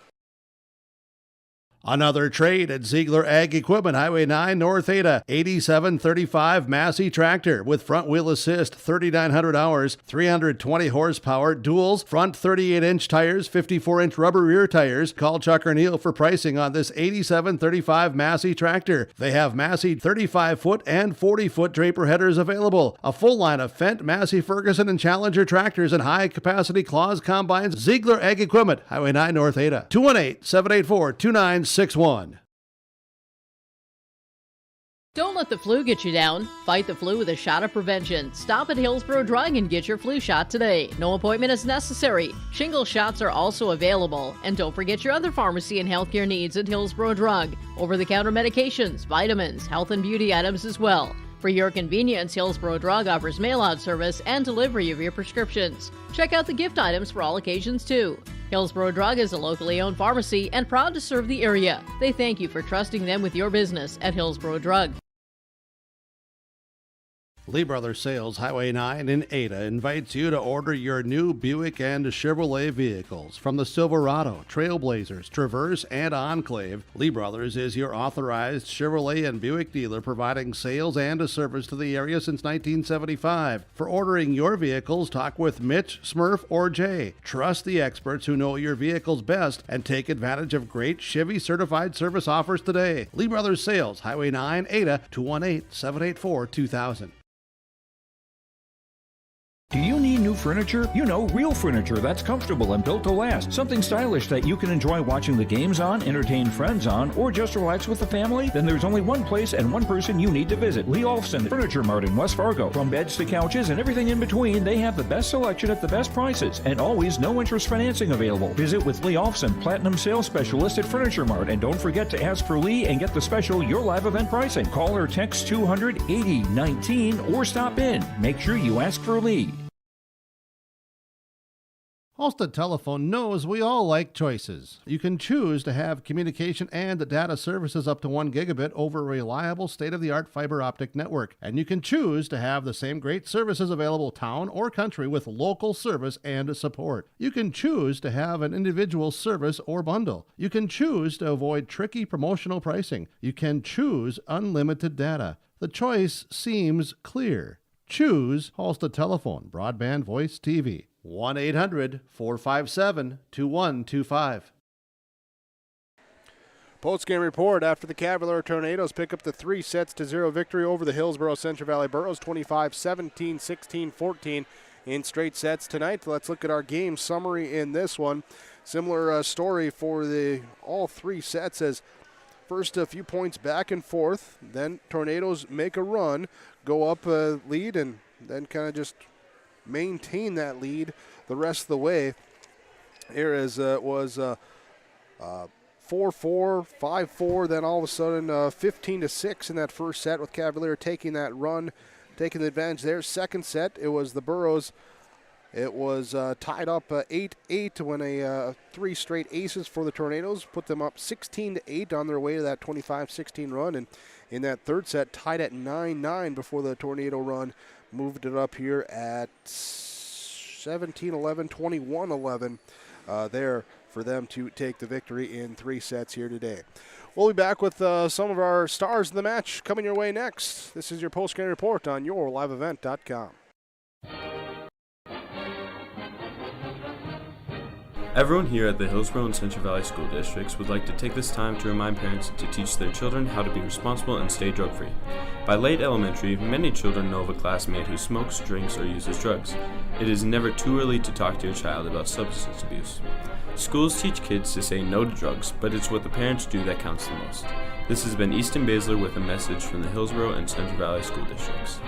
Speaker 17: Another trade at Ziegler Ag Equipment, Highway 9 North Ada, 8735 Massey tractor with front wheel assist, 3,900 hours, 320 horsepower, duals, front 38-inch tires, 54-inch rubber rear tires. Call Chuck or Neil for pricing on this 8735 Massey tractor. They have Massey 35-foot and 40-foot draper headers available. A full line of Fendt, Massey, Ferguson, and Challenger tractors and high-capacity Claus combines. Ziegler Ag Equipment, Highway 9 North Ada, 218-784-2961.
Speaker 1: Don't let the flu get you down. Fight the flu with a shot of prevention. Stop at Hillsboro Drug and get your flu shot today. No appointment is necessary. Shingle shots are also available. And don't forget your other pharmacy and healthcare needs at Hillsboro Drug. Over-the-counter medications, vitamins, health and beauty items as well. For your convenience, Hillsboro Drug offers mail-out service and delivery of your prescriptions. Check out the gift items for all occasions, too. Hillsboro Drug is a locally owned pharmacy and proud to serve the area. They thank you for trusting them with your business at Hillsboro Drug.
Speaker 17: Lee Brothers Sales, Highway 9 in Ada, invites you to order your new Buick and Chevrolet vehicles. From the Silverado, Trailblazers, Traverse, and Enclave, Lee Brothers is your authorized Chevrolet and Buick dealer, providing sales and a service to the area since 1975. For ordering your vehicles, talk with Mitch, Smurf, or Jay. Trust the experts who know your vehicles best and take advantage of great Chevy certified service offers today. Lee Brothers Sales, Highway 9, Ada, 218-784-2000.
Speaker 13: Do you need new new furniture? You know, real furniture that's comfortable and built to last. Something stylish that you can enjoy watching the games on, entertain friends on, or just relax with the family? Then there's only one place and one person you need to visit. Lee Olfson Furniture Mart in West Fargo. From beds to couches and everything in between, they have the best selection at the best prices and always no interest financing available. Visit with Lee Olfson, Platinum Sales Specialist at Furniture Mart, and don't forget to ask for Lee and get the special Your Live event pricing. Call or text 200-8019 or stop in. Make sure you ask for Lee.
Speaker 4: Halstead Telephone knows we all like choices. You can choose to have communication and data services up to 1 gigabit over a reliable state-of-the-art fiber optic network. And you can choose to have the same great services available town or country with local service and support. You can choose to have an individual service or bundle. You can choose to avoid tricky promotional pricing. You can choose unlimited data. The choice seems clear. Choose Halstead Telephone, broadband voice TV. 1-800-457-2125. Post-game report after the Cavalier Tornadoes pick up the 3-0 victory over the Hillsboro-Central Valley Burros, 25-17, 16-14 in straight sets tonight. Let's look at our game summary in this one. Similar story for all three sets as first a few points back and forth, then Tornadoes make a run, go up a lead, and then kind of just maintain that lead the rest of the way. Here as it was 4-4, 5-4, then all of a sudden 15-6 in that first set with Cavalier taking that run, taking the advantage there. Second set, it was the Burros. It was tied up 8-8 when three straight aces for the Tornadoes put them up 16-8 on their way to that 25-16 run. And in that third set, tied at 9-9 before the Tornado run, moved it up here at 17-11, 21-11 there for them to take the victory in three sets here today. We'll be back with some of our stars of the match coming your way next. This is your post-game report on yourliveevent.com.
Speaker 21: Everyone here at the Hillsboro and Central Valley School Districts would like to take this time to remind parents to teach their children how to be responsible and stay drug-free. By late elementary, many children know of a classmate who smokes, drinks, or uses drugs. It is never too early to talk to your child about substance abuse. Schools teach kids to say no to drugs, but it's what the parents do that counts the most. This has been Easton Baszler with a message from the Hillsboro and Central Valley School Districts.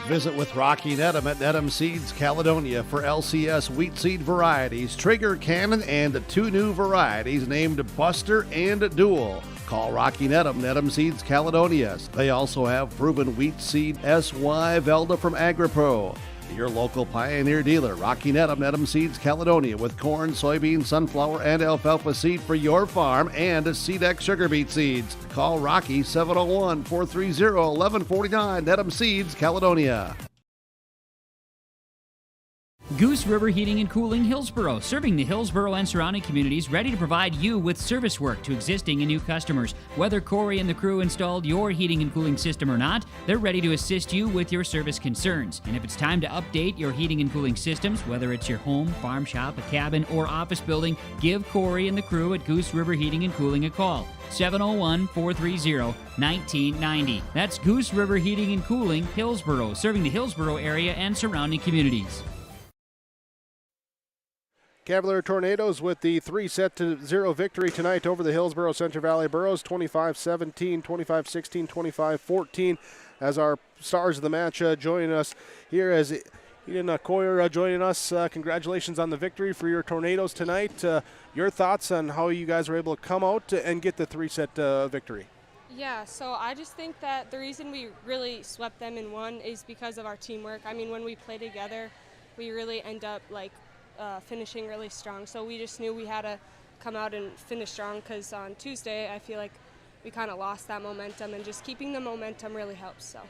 Speaker 17: Visit with Rocky Nedham at Nedham Seeds Caledonia for LCS wheat seed varieties, Trigger Cannon, and 2 new varieties named Buster and Dual. Call Rocky Nedham, Nedham Seeds Caledonia. They also have proven wheat seed SY Velda from AgriPro. Your local Pioneer dealer, Rocky Nedham, Nedham Seeds Caledonia, with corn, soybean, sunflower, and alfalfa seed for your farm and Seedex sugar beet seeds. Call Rocky 701-430-1149, Nedham Seeds Caledonia.
Speaker 22: Goose River Heating and Cooling Hillsboro, serving the Hillsboro and surrounding communities, ready to provide you with service work to existing and new customers. Whether Corey and the crew installed your heating and cooling system or not, they're ready to assist you with your service concerns. And if it's time to update your heating and cooling systems, whether it's your home, farm shop, a cabin, or office building, give Corey and the crew at Goose River Heating and Cooling a call. 701-430-1990. That's Goose River Heating and Cooling, Hillsboro, serving the Hillsboro area and surrounding communities.
Speaker 4: Cavalier Tornadoes with the 3-0 victory tonight over the Hillsboro-Central Valley Burros, 25-17, 25-16, 25-14. As our stars of the match joining us here as Eden Coyer joining us. Congratulations on the victory for your Tornadoes tonight. Your thoughts on how you guys were able to come out and get the 3-set victory?
Speaker 23: Yeah, so I just think that the reason we really swept them and won is because of our teamwork. I mean, when we play together, we really end up finishing really strong. So we just knew we had to come out and finish strong, because on Tuesday I feel like we kind of lost that momentum, and just keeping the momentum really helps. So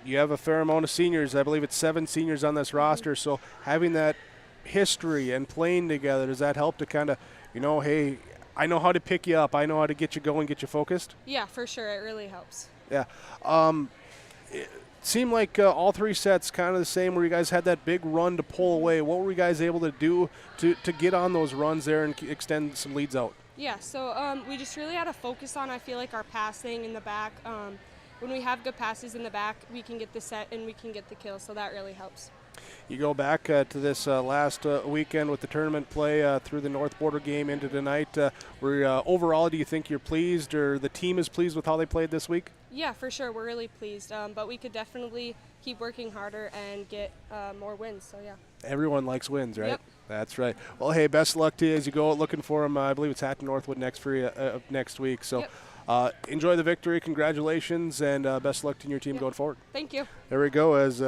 Speaker 4: you have a fair amount of seniors. I believe it's 7 seniors on this roster. So having that history and playing together, does that help to kind of, hey, I know how to pick you up, I know how to get you going, get you focused?
Speaker 23: Yeah, for sure. It really helps.
Speaker 4: Yeah. It seemed like all 3 sets kind of the same, where you guys had that big run to pull away. What were you guys able to do to get on those runs there and extend some leads out?
Speaker 23: Yeah, so we just really had to focus on, I feel like, our passing in the back, when we have good passes in the back, we can get the set and we can get the kill, so that really helps.
Speaker 4: You go back to this last weekend with the tournament play through the North Border game into tonight. Overall, do you think you're pleased or the team is pleased with how they played this week?
Speaker 23: Yeah, for sure. We're really pleased, but we could definitely keep working harder and get more wins, so yeah.
Speaker 4: Everyone likes wins, right?
Speaker 23: Yep.
Speaker 4: That's right. Well, hey, best luck to you as you go looking for them. I believe it's Hatton Northwood next for you next week. So enjoy the victory. Congratulations, and best luck to your team going forward.
Speaker 23: Thank you.
Speaker 4: There we go. As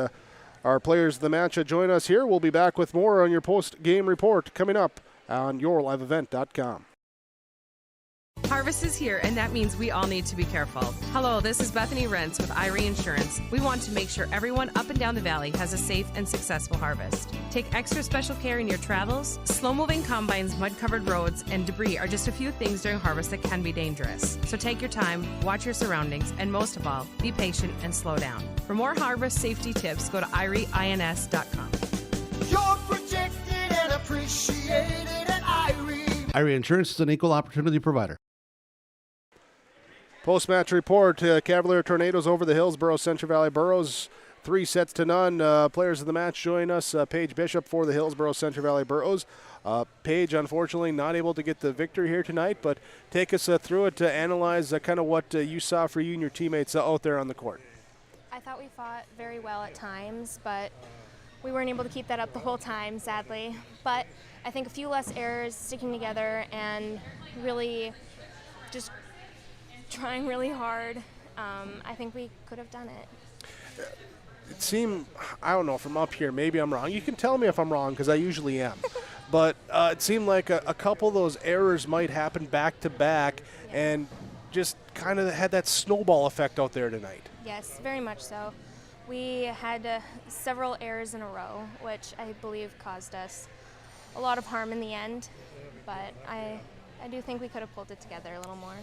Speaker 4: our players of the match join us here, we'll be back with more on your post-game report coming up on yourliveevent.com.
Speaker 2: Harvest is here, and that means we all need to be careful. Hello, this is Bethany Rentz with Irie Insurance. We want to make sure everyone up and down the valley has a safe and successful harvest. Take extra special care in your travels. Slow-moving combines, mud-covered roads, and debris are just a few things during harvest that can be dangerous. So take your time, watch your surroundings, and most of all, be patient and slow down. For more harvest safety tips, go to irieins.com.
Speaker 11: You're protected and appreciated at Irie.
Speaker 17: Irie Insurance is an equal opportunity provider.
Speaker 4: Post-match report, Cavalier Tornadoes over the Hillsboro-Central Valley Burros, 3-0. Players of the match join us. Paige Bishop for the Hillsboro-Central Valley Burros. Paige, unfortunately, not able to get the victory here tonight, but take us through it to analyze kind of what you saw for you and your teammates out there on the court.
Speaker 12: I thought we fought very well at times, but we weren't able to keep that up the whole time, sadly. But I think a few less errors, sticking together, and really just trying really hard. I think we could have done it.
Speaker 4: It seemed, I don't know, from up here, maybe I'm wrong. You can tell me if I'm wrong because I usually am. But it seemed like a couple of those errors might happen back to back and just kind of had that snowball effect out there tonight.
Speaker 12: Yes, very much so. We had several errors in a row, which I believe caused us a lot of harm in the end. But I do think we could have pulled it together a little more.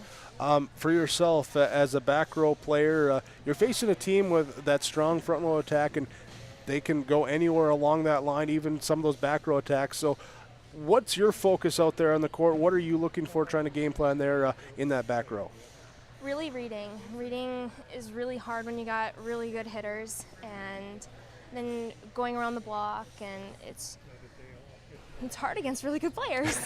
Speaker 4: For yourself, as a back row player, you're facing a team with that strong front row attack, and they can go anywhere along that line, even some of those back row attacks. So what's your focus out there on the court? What are you looking for trying to game plan there in that back row?
Speaker 12: Really reading. Reading is really hard when you got really good hitters, and then going around the block, and it's hard against really good players.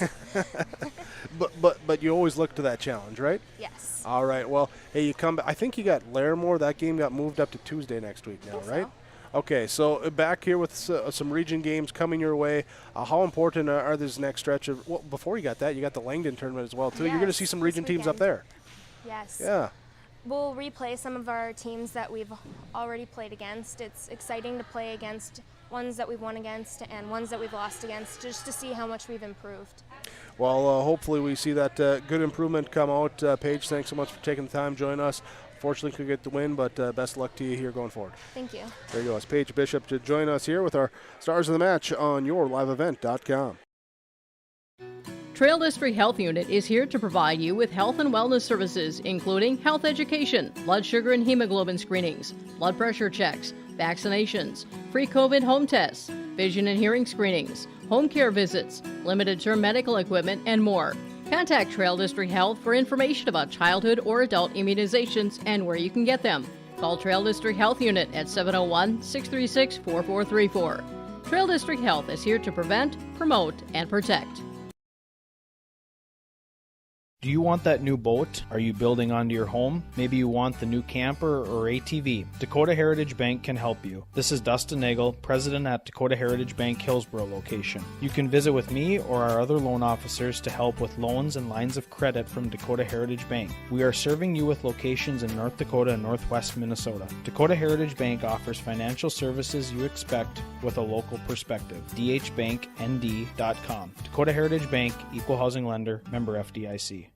Speaker 4: But you always look to that challenge, right?
Speaker 12: Yes.
Speaker 4: All right. Well, hey, you come back. I think you got Larimore. That game got moved up to Tuesday next week now, right? So. Okay. So back here with some region games coming your way. How important are this next stretch of? Well, before you got that, you got the Langdon tournament as well too.
Speaker 12: Yes,
Speaker 4: you're going to see some region teams up there.
Speaker 12: Yes.
Speaker 4: Yeah.
Speaker 12: We'll replay some of our teams that we've already played against. It's exciting to play against ones that we've won against and ones that we've lost against, just to see how much we've improved.
Speaker 4: Well, hopefully we see that good improvement come out. Paige, thanks so much for taking the time to join us. Fortunately, could get the win, but best of luck to you here going forward.
Speaker 12: Thank you.
Speaker 4: There you go. It's Paige Bishop to join us here with our Stars of the Match on yourliveevent.com.
Speaker 1: Trail District Health Unit is here to provide you with health and wellness services, including health education, blood sugar and hemoglobin screenings, blood pressure checks, vaccinations, free COVID home tests, vision and hearing screenings, home care visits, limited-term medical equipment, and more. Contact Trail District Health for information about childhood or adult immunizations and where you can get them. Call Trail District Health Unit at 701-636-4434. Trail District Health is here to prevent, promote, and protect.
Speaker 24: Do you want that new boat? Are you building onto your home? Maybe you want the new camper or ATV. Dakota Heritage Bank can help you. This is Dustin Nagel, president at Dakota Heritage Bank Hillsboro location. You can visit with me or our other loan officers to help with loans and lines of credit from Dakota Heritage Bank. We are serving you with locations in North Dakota and Northwest Minnesota. Dakota Heritage Bank offers financial services you expect with a local perspective. dhbanknd.com. Dakota Heritage Bank, equal housing lender, member FDIC.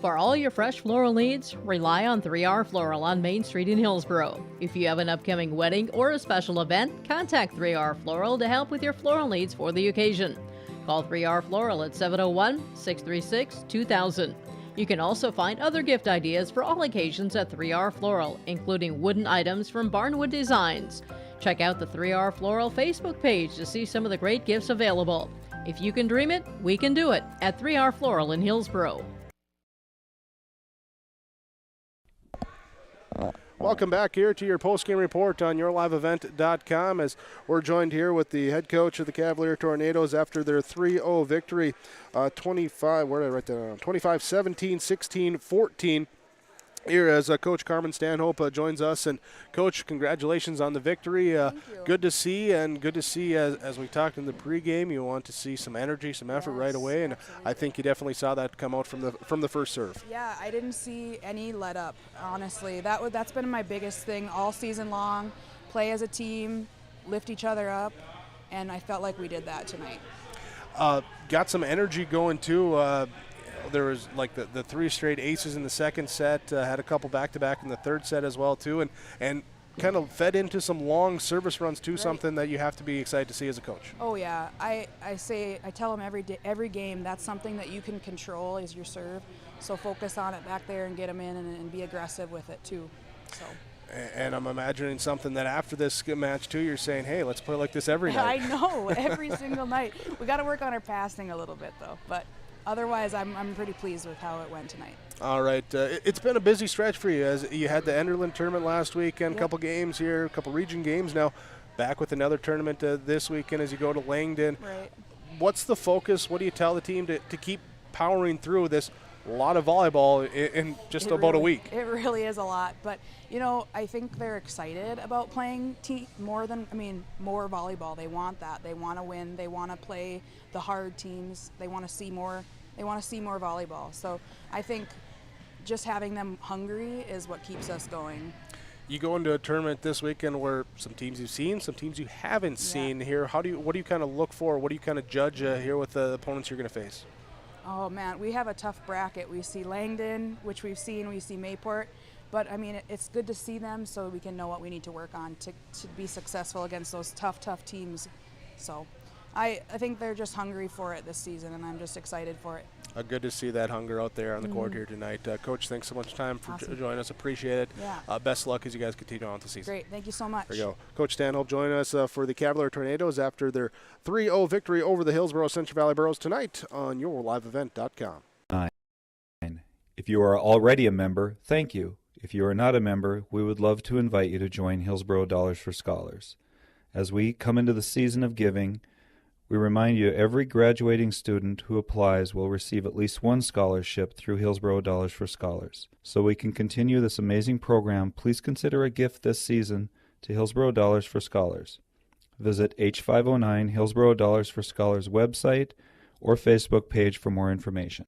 Speaker 1: For all your fresh floral needs, rely on 3R Floral on Main Street in Hillsboro. If you have an upcoming wedding or a special event, contact 3R Floral to help with your floral needs for the occasion. Call 3R Floral at 701-636-2000. You can also find other gift ideas for all occasions at 3R Floral, including wooden items from Barnwood Designs. Check out the 3R Floral Facebook page to see some of the great gifts available. If you can dream it, we can do it at 3R Floral in Hillsboro.
Speaker 4: Welcome back here to your post-game report on yourliveevent.com as we're joined here with the head coach of the Cavalier Tornadoes after their 3-0 victory, 25-17, 16, 14. Here as Coach Carmen Stanhope joins us. And, Coach, congratulations on the victory. Good to see, and good to see as we talked in the pregame, you want to see some energy, some effort right away, and absolutely. I think you definitely saw that come out from the first serve.
Speaker 3: Yeah, I didn't see any let up, honestly. That's been my biggest thing all season long. Play as a team, lift each other up, and I felt like we did that tonight.
Speaker 4: Got some energy going, too. There was like the 3 straight aces in the second set, had a couple back-to-back in the third set as well too, and kind of fed into some long service runs too, right. Something that you have to be excited to see as a coach.
Speaker 3: Oh yeah, I tell them every game, that's something that you can control is your serve, so focus on it back there and get them in and be aggressive with it too. So.
Speaker 4: And I'm imagining something that after this match too, you're saying, hey, let's play like this every night.
Speaker 3: I know, every single night. We got to work on our passing a little bit though, but otherwise, I'm pretty pleased with how it went tonight.
Speaker 4: All right. It's been a busy stretch for you as you had the Enderlin tournament last weekend, a couple games here, a couple region games. Now back with another tournament this weekend as you go to Langdon.
Speaker 3: Right.
Speaker 4: What's the focus? What do you tell the team to keep powering through this? A lot of volleyball in just about a week.
Speaker 3: It really is a lot. But, I think they're excited about playing more volleyball. They want that. They want to win. They want to play the hard teams. They want to see more. They want to see more volleyball. So I think just having them hungry is what keeps us going.
Speaker 4: You go into a tournament this weekend where some teams you've seen, some teams you haven't seen here. What do you kind of look for? What do you kind of judge here with the opponents you're going to face?
Speaker 3: Oh, man, we have a tough bracket. We see Langdon, which we've seen. We see Mayport. But, it's good to see them so we can know what we need to work on to be successful against those tough teams. So I think they're just hungry for it this season, and I'm just excited for it.
Speaker 4: Good to see that hunger out there on the court here tonight. Coach, thanks so much time for joining us. Appreciate it.
Speaker 3: Yeah.
Speaker 4: Best luck as you guys continue on with the season.
Speaker 3: Great. Thank you so much.
Speaker 4: There you go. Coach Stanhope joining us for the Cavalier Tornadoes after their 3-0 victory over the Hillsboro-Central Valley Burros tonight on yourliveevent.com.
Speaker 5: If you are already a member, thank you. If you are not a member, we would love to invite you to join Hillsboro Dollars for Scholars. As we come into the season of giving, we remind you every graduating student who applies will receive at least one scholarship through Hillsboro Dollars for Scholars. So we can continue this amazing program, please consider a gift this season to Hillsboro Dollars for Scholars. Visit H509 Hillsboro Dollars for Scholars website or Facebook page for more information.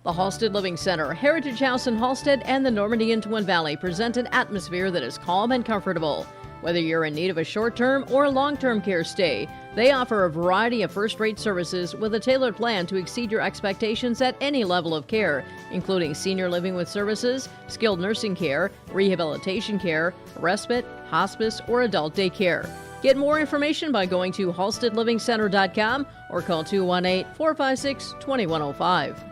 Speaker 1: The Halstead Living Center, Heritage House in Halstead, and the Normandy in Twin Valley present an atmosphere that is calm and comfortable. Whether you're in need of a short-term or long-term care stay, they offer a variety of first-rate services with a tailored plan to exceed your expectations at any level of care, including senior living with services, skilled nursing care, rehabilitation care, respite, hospice, or adult daycare. Get more information by going to halsteadlivingcenter.com or call 218-456-2105.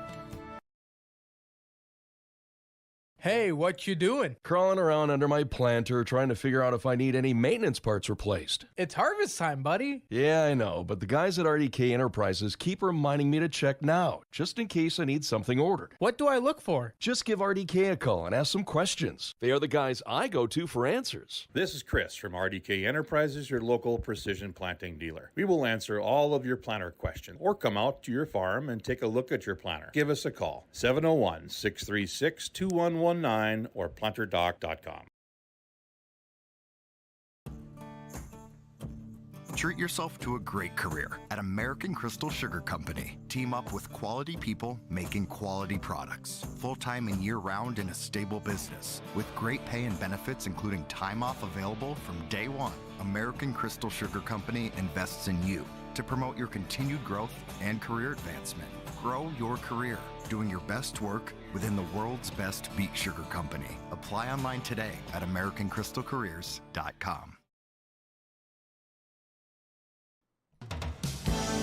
Speaker 6: Hey, what you doing?
Speaker 8: Crawling around under my planter trying to figure out if I need any maintenance parts replaced.
Speaker 6: It's harvest time, buddy.
Speaker 8: Yeah, I know, but the guys at RDK Enterprises keep reminding me to check now, just in case I need something ordered.
Speaker 6: What do I look for?
Speaker 8: Just give RDK a call and ask some questions. They are the guys I go to for answers.
Speaker 25: This is Chris from RDK Enterprises, your local precision planting dealer. We will answer all of your planter questions or come out to your farm and take a look at your planter. Give us a call, 701-636-2119 or planterdoc.com.
Speaker 26: Treat yourself to a great career at American Crystal Sugar Company. Team up with quality people making quality products. Full-time and year-round in a stable business. With great pay and benefits including time off available from day one. American Crystal Sugar Company invests in you to promote your continued growth and career advancement. Grow your career, doing your best work within the world's best beet sugar company. Apply online today at AmericanCrystalCareers.com.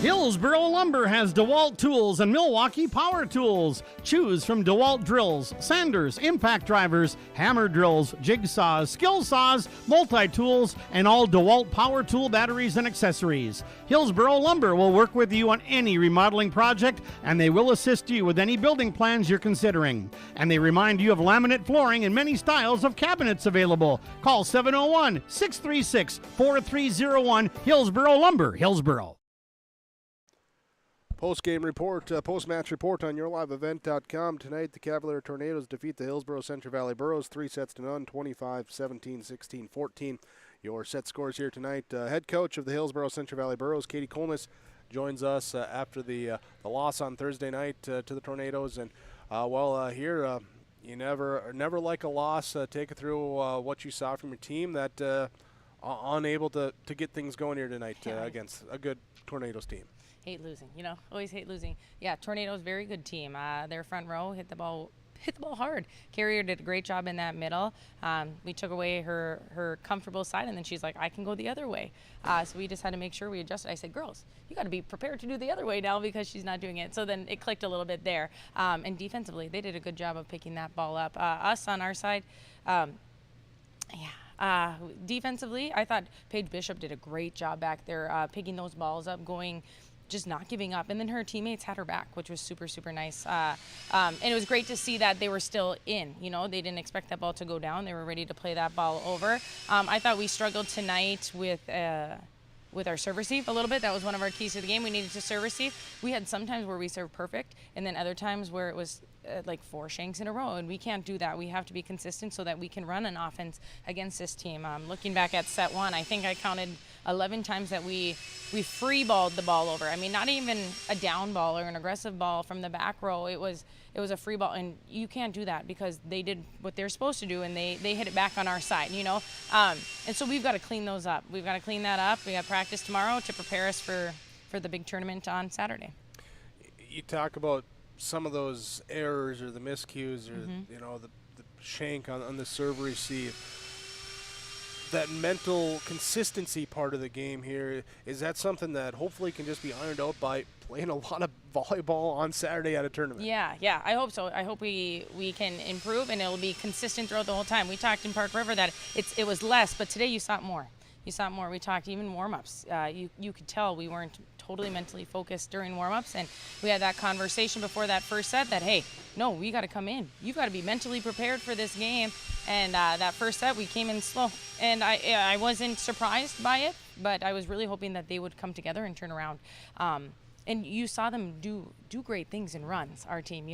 Speaker 9: Hillsboro Lumber has DeWalt tools and Milwaukee Power Tools. Choose from DeWalt drills, sanders, impact drivers, hammer drills, jigsaws, skill saws, multi-tools, and all DeWalt power tool batteries and accessories. Hillsboro Lumber will work with you on any remodeling project, and they will assist you with any building plans you're considering. And they remind you of laminate flooring and many styles of cabinets available. Call 701-636-4301, Hillsboro Lumber, Hillsboro.
Speaker 4: Post-game report, post-match report on yourliveevent.com. Tonight, the Cavalier Tornadoes defeat the Hillsboro-Central Valley Burros 3-0, 25-17, 16-14. Your set scores here tonight. Head coach of the Hillsboro-Central Valley Burros, Katie Kolnes, joins us after the loss on Thursday night to the Tornadoes. And here you never like a loss. Take it through what you saw from your team that unable to get things going here tonight against a good Tornadoes team.
Speaker 10: Hate losing, always hate losing. Yeah, Tornadoes, very good team. Their front row hit the ball hard. Carrier did a great job in that middle. We took away her comfortable side, and then she's like, I can go the other way. So we just had to make sure we adjusted. I said, girls, you got to be prepared to do the other way now because she's not doing it. So then it clicked a little bit there. And defensively, they did a good job of picking that ball up. Us on our side, defensively, I thought Paige Bishop did a great job back there, picking those balls up, just not giving up. And then her teammates had her back, which was super, super nice. And it was great to see that they were still in. They didn't expect that ball to go down. They were ready to play that ball over. I thought we struggled tonight with our serve receive a little bit. That was one of our keys to the game. We needed to serve receive. We had some times where we served perfect, and then other times where it was like 4 shanks in a row, and we can't do that. We have to be consistent so that we can run an offense against this team. Looking back at set 1, I think I counted 11 times that we free-balled the ball over. I mean, not even a down ball or an aggressive ball from the back row. It was a free ball, and you can't do that because they did what they're supposed to do, and they hit it back on our side, And so we've got to clean those up. We've got to clean that up. We got practice tomorrow to prepare us for the big tournament on Saturday.
Speaker 4: You talk about some of those errors or the miscues or the shank on the serve receive. That mental consistency part of the game here, is that something that hopefully can just be ironed out by playing a lot of volleyball on Saturday at a tournament?
Speaker 10: Yeah, I hope so. I hope we can improve and it'll be consistent throughout the whole time. We talked in Park River that it was less, but today you saw it more. We talked even warm-ups. You could tell we weren't totally mentally focused during warm-ups, and we had that conversation before that first set that, hey, no, we got to come in. You've got to be mentally prepared for this game. And that first set, we came in slow. And I wasn't surprised by it, but I was really hoping that they would come together and turn around. And you saw them do great things in runs, our team,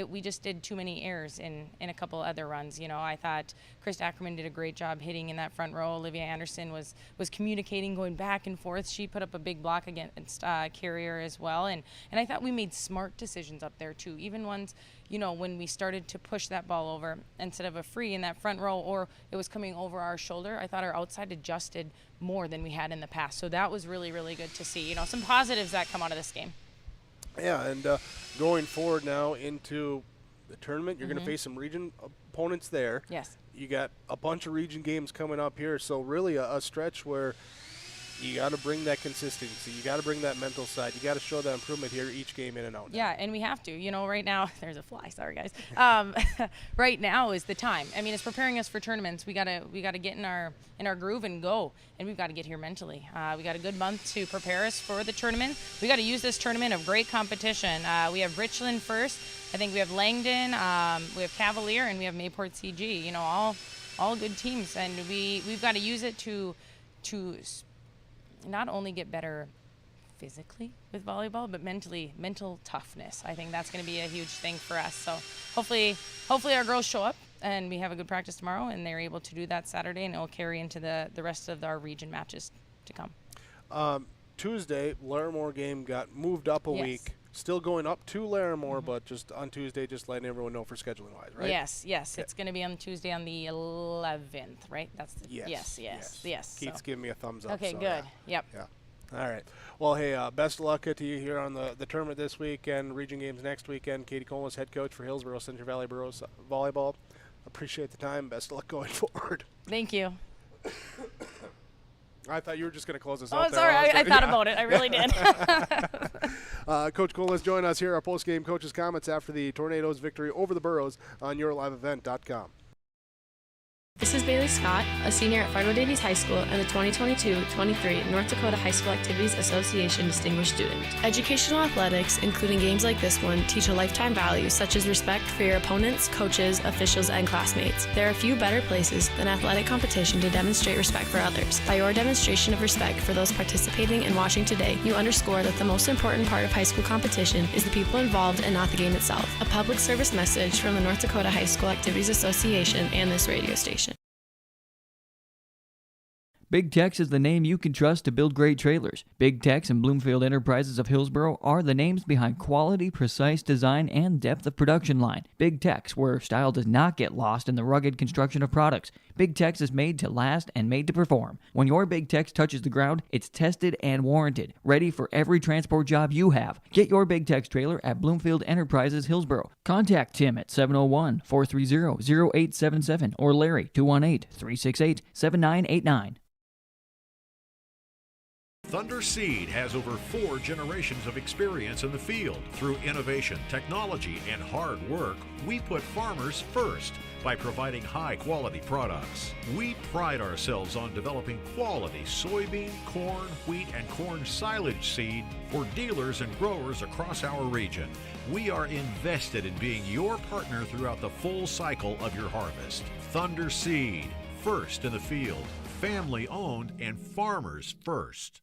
Speaker 10: We just did too many errors in a couple other runs, I thought Chris Ackerman did a great job hitting in that front row. Olivia Anderson was communicating, going back and forth. She put up a big block against Carrier as well. And I thought we made smart decisions up there, too. Even ones, when we started to push that ball over instead of a free in that front row or it was coming over our shoulder, I thought our outside adjusted more than we had in the past. So that was really, really good to see. Some positives that come out of this game.
Speaker 4: Yeah, and going forward now into the tournament, you're going to face some region opponents there.
Speaker 10: Yes.
Speaker 4: You got a bunch of region games coming up here, so really a stretch where you got to bring that consistency. You got to bring that mental side. You got to show that improvement here each game in and out.
Speaker 10: Yeah, and we have to. Right now, there's a fly. Sorry, guys. Right now is the time. I mean, it's preparing us for tournaments. We gotta get in our groove and go. And we've got to get here mentally. We got a good month to prepare us for the tournament. We got to use this tournament of great competition. We have Richland first. I think we have Langdon. We have Cavalier, and we have Mayport CG. All good teams, and we've got to use it to not only get better physically with volleyball, but mental toughness. I think that's going to be a huge thing for us. So hopefully our girls show up and we have a good practice tomorrow and they're able to do that Saturday, and it will carry into the rest of our region matches to come.
Speaker 4: Tuesday, Larimore game got moved up a week. Still going up to Larimore, but just on Tuesday, just letting everyone know for scheduling wise, right?
Speaker 10: Yes. It's going to be on Tuesday on the 11th, right? That's the yes.
Speaker 4: Keith's giving me a thumbs up.
Speaker 10: Okay,
Speaker 4: so
Speaker 10: good.
Speaker 4: Yeah. All right. Well, hey, best of luck to you here on the tournament this weekend, region games next weekend. Katie Kolnes, head coach for Hillsboro-Central Valley Burros Volleyball. Appreciate the time. Best of luck going forward.
Speaker 10: Thank you.
Speaker 4: I thought you were just going to close us
Speaker 10: Oh,
Speaker 4: out there.
Speaker 10: sorry. I thought about it. I really did.
Speaker 4: Coach Cole is joining us here, our post-game coaches' comments after the Tornadoes' victory over the Burros on yourliveevent.com.
Speaker 14: This is Bailey Scott, a senior at Fargo Davies High School and the 2022-23 North Dakota High School Activities Association Distinguished Student. Educational athletics, including games like this one, teach a lifetime value such as respect for your opponents, coaches, officials, and classmates. There are few better places than athletic competition to demonstrate respect for others. By your demonstration of respect for those participating and watching today, you underscore that the most important part of high school competition is the people involved and not the game itself. A public service message from the North Dakota High School Activities Association and this radio station.
Speaker 22: Big Tex is the name you can trust to build great trailers. Big Tex and Bloomfield Enterprises of Hillsboro are the names behind quality, precise design, and depth of production line. Big Tex, where style does not get lost in the rugged construction of products. Big Tex is made to last and made to perform. When your Big Tex touches the ground, it's tested and warranted, ready for every transport job you have. Get your Big Tex trailer at Bloomfield Enterprises Hillsboro. Contact Tim at 701-430-0877 or Larry 218-368-7989.
Speaker 15: Thunder Seed has over 4 generations of experience in the field. Through innovation, technology, and hard work, we put farmers first by providing high-quality products. We pride ourselves on developing quality soybean, corn, wheat, and corn silage seed for dealers and growers across our region. We are invested in being your partner throughout the full cycle of your harvest. Thunder Seed, first in the field, family-owned and farmers first.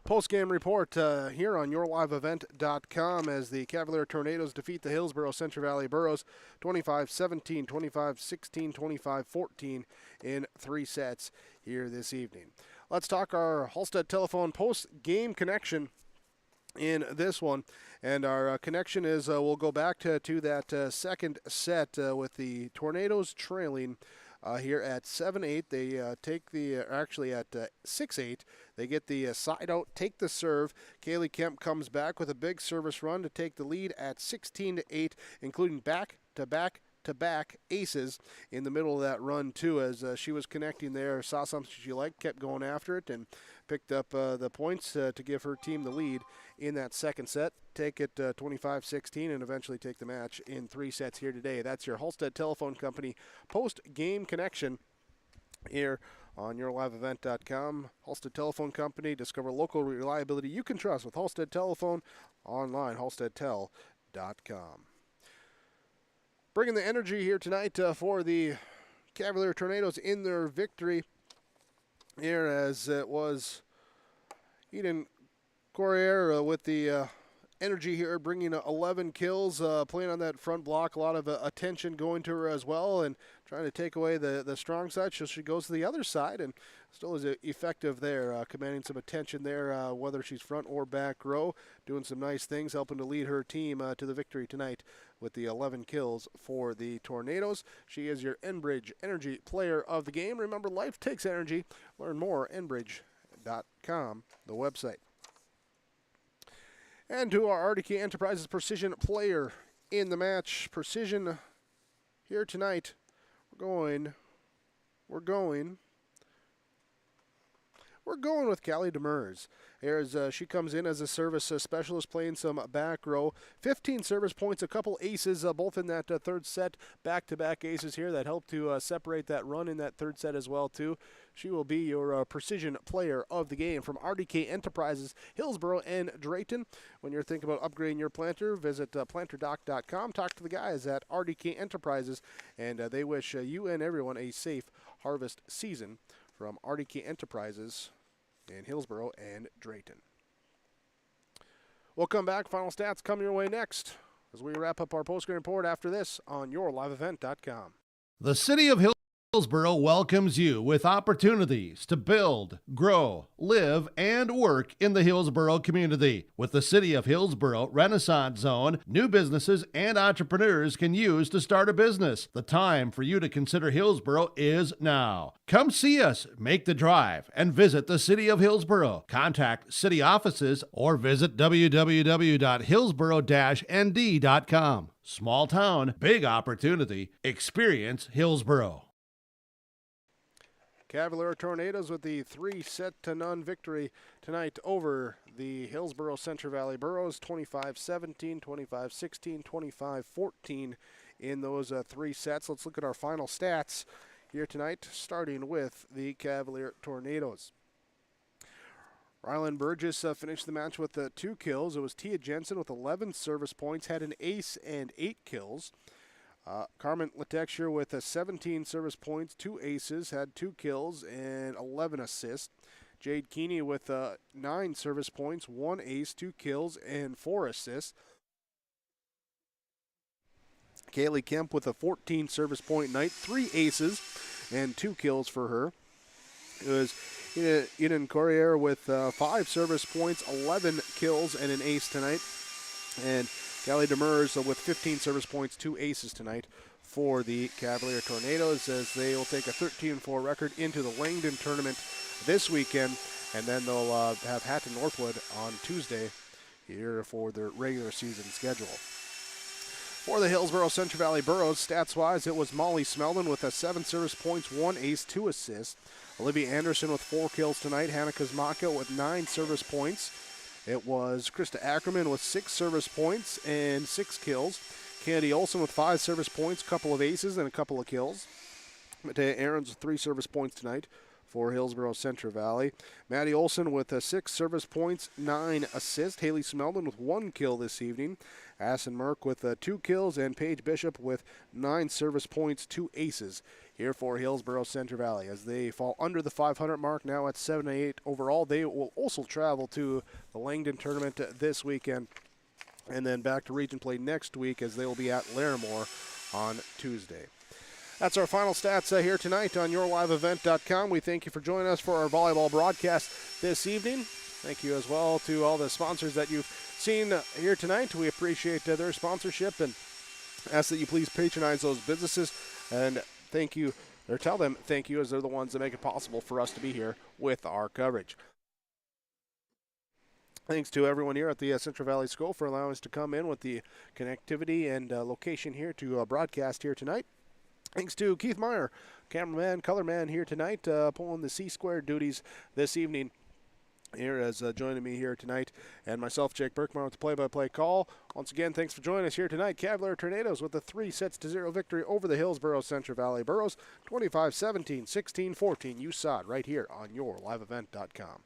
Speaker 4: Post-game report here on yourliveevent.com as the Cavalier Tornadoes defeat the Hillsboro-Central Valley Burros 25-17, 25-16, 25-14 in 3 sets here this evening. Let's talk our Halstead Telephone post-game connection in this one. And our connection is we'll go back to that second set with the Tornadoes trailing here at 7-8. They take the, actually at 6-8, they get the side out, take the serve. Kaylee Kemp comes back with a big service run to take the lead at 16-8, including back-to-back aces in the middle of that run too, as she was connecting there, saw something she liked, kept going after it, and picked up the points to give her team the lead in that second set. Take it 25-16 and eventually take the match in 3 sets here today. That's your Halstead Telephone Company post-game connection here on yourliveevent.com. Halstead Telephone Company. Discover local reliability you can trust with Halstead Telephone. Online, halsteadtel.com. Bringing the energy here tonight for the Cavalier Tornadoes in their victory here, as it was Eden Corriere with the energy here, bringing 11 kills, playing on that front block, a lot of attention going to her as well, and trying to take away the strong side. So she goes to the other side and still is effective there, commanding some attention there, whether she's front or back row, doing some nice things, helping to lead her team to the victory tonight with the 11 kills for the Tornadoes. She is your Enbridge Energy Player of the Game. Remember, life takes energy. Learn more, enbridge.com, the website. And to our RDK Enterprises Precision Player in the match. Precision here tonight. We're going with Callie Demers. As she comes in as a service specialist, playing some back row. 15 service points, a couple aces, both in that third set. Back-to-back aces here that help to separate that run in that third set as well, too. She will be your precision player of the game from RDK Enterprises, Hillsboro and Drayton. When you're thinking about upgrading your planter, visit planterdoc.com. Talk to the guys at RDK Enterprises, and they wish you and everyone a safe harvest season from RDK Enterprises in Hillsboro and Drayton. We'll come back. Final stats come your way next as we wrap up our postgame report after this on yourliveevent.com.
Speaker 17: The City of Hillsboro welcomes you with opportunities to build, grow, live, and work in the Hillsboro community. With the City of Hillsboro Renaissance Zone, new businesses and entrepreneurs can use to start a business. The time for you to consider Hillsboro is now. Come see us, make the drive, and visit the City of Hillsboro. Contact city offices or visit www.hillsboro-nd.com. Small town, big opportunity. Experience Hillsboro.
Speaker 4: Cavalier Tornadoes with the 3-0 victory tonight over the Hillsboro-Central Valley Burros, 25-17, 25-16, 25-14 in those 3 sets. Let's look at our final stats here tonight, starting with the Cavalier Tornadoes. Rylan Burgess finished the match with 2 kills. It was Tia Jensen with 11 service points, had an ace and 8 kills. Carmen Letexture with 17 service points, 2 aces, had 2 kills and 11 assists. Jade Keeney with 9 service points, 1 ace, 2 kills, and 4 assists. Kaylee Kemp with a 14 service point night, 3 aces, and 2 kills for her. It was Eden Corrier with 5 service points, 11 kills, and an ace tonight. And Callie Demers with 15 service points, 2 aces tonight for the Cavalier Tornadoes, as they will take a 13-4 record into the Langdon tournament this weekend, and then they'll have Hatton Northwood on Tuesday here for their regular season schedule. For the Hillsboro-Central Valley Burros, stats-wise, it was Molly Smeldon with 7 service points, 1 ace, 2 assists. Olivia Anderson with 4 kills tonight. Hannah Kuzmaka with 9 service points. It was Krista Ackerman with 6 service points and 6 kills. Kennedy Olson with 5 service points, a couple of aces, and a couple of kills. Matea Aarons with 3 service points tonight for Hillsboro-Central Valley. Maddie Olson with 6 service points, 9 assists. Haley Smeldon with 1 kill this evening. Assen Merck with 2 kills, and Paige Bishop with 9 service points, 2 aces here for Hillsboro-Central Valley. As they fall under the 500 mark now at 7-8 overall, they will also travel to the Langdon tournament this weekend, and then back to region play next week as they will be at Larimore on Tuesday. That's our final stats here tonight on YourLiveEvent.com. We thank you for joining us for our volleyball broadcast this evening. Thank you as well to all the sponsors that you've seen here tonight. We appreciate their sponsorship and ask that you please patronize those businesses and thank you, or tell them thank you, as they're the ones that make it possible for us to be here with our coverage. Thanks to everyone here at the Central Valley School for allowing us to come in with the connectivity and location here to broadcast here tonight. Thanks to Keith Meyer, cameraman, colorman here tonight, pulling the C-squared duties this evening. Here as joining me here tonight, and myself, Jake Berkmeyer, with the play-by-play call. Once again, thanks for joining us here tonight. Cavalier Tornadoes with a 3-0 victory over the Hillsboro-Central Valley Burros, 25-17, 16-14. You saw it right here on YourLiveEvent.com.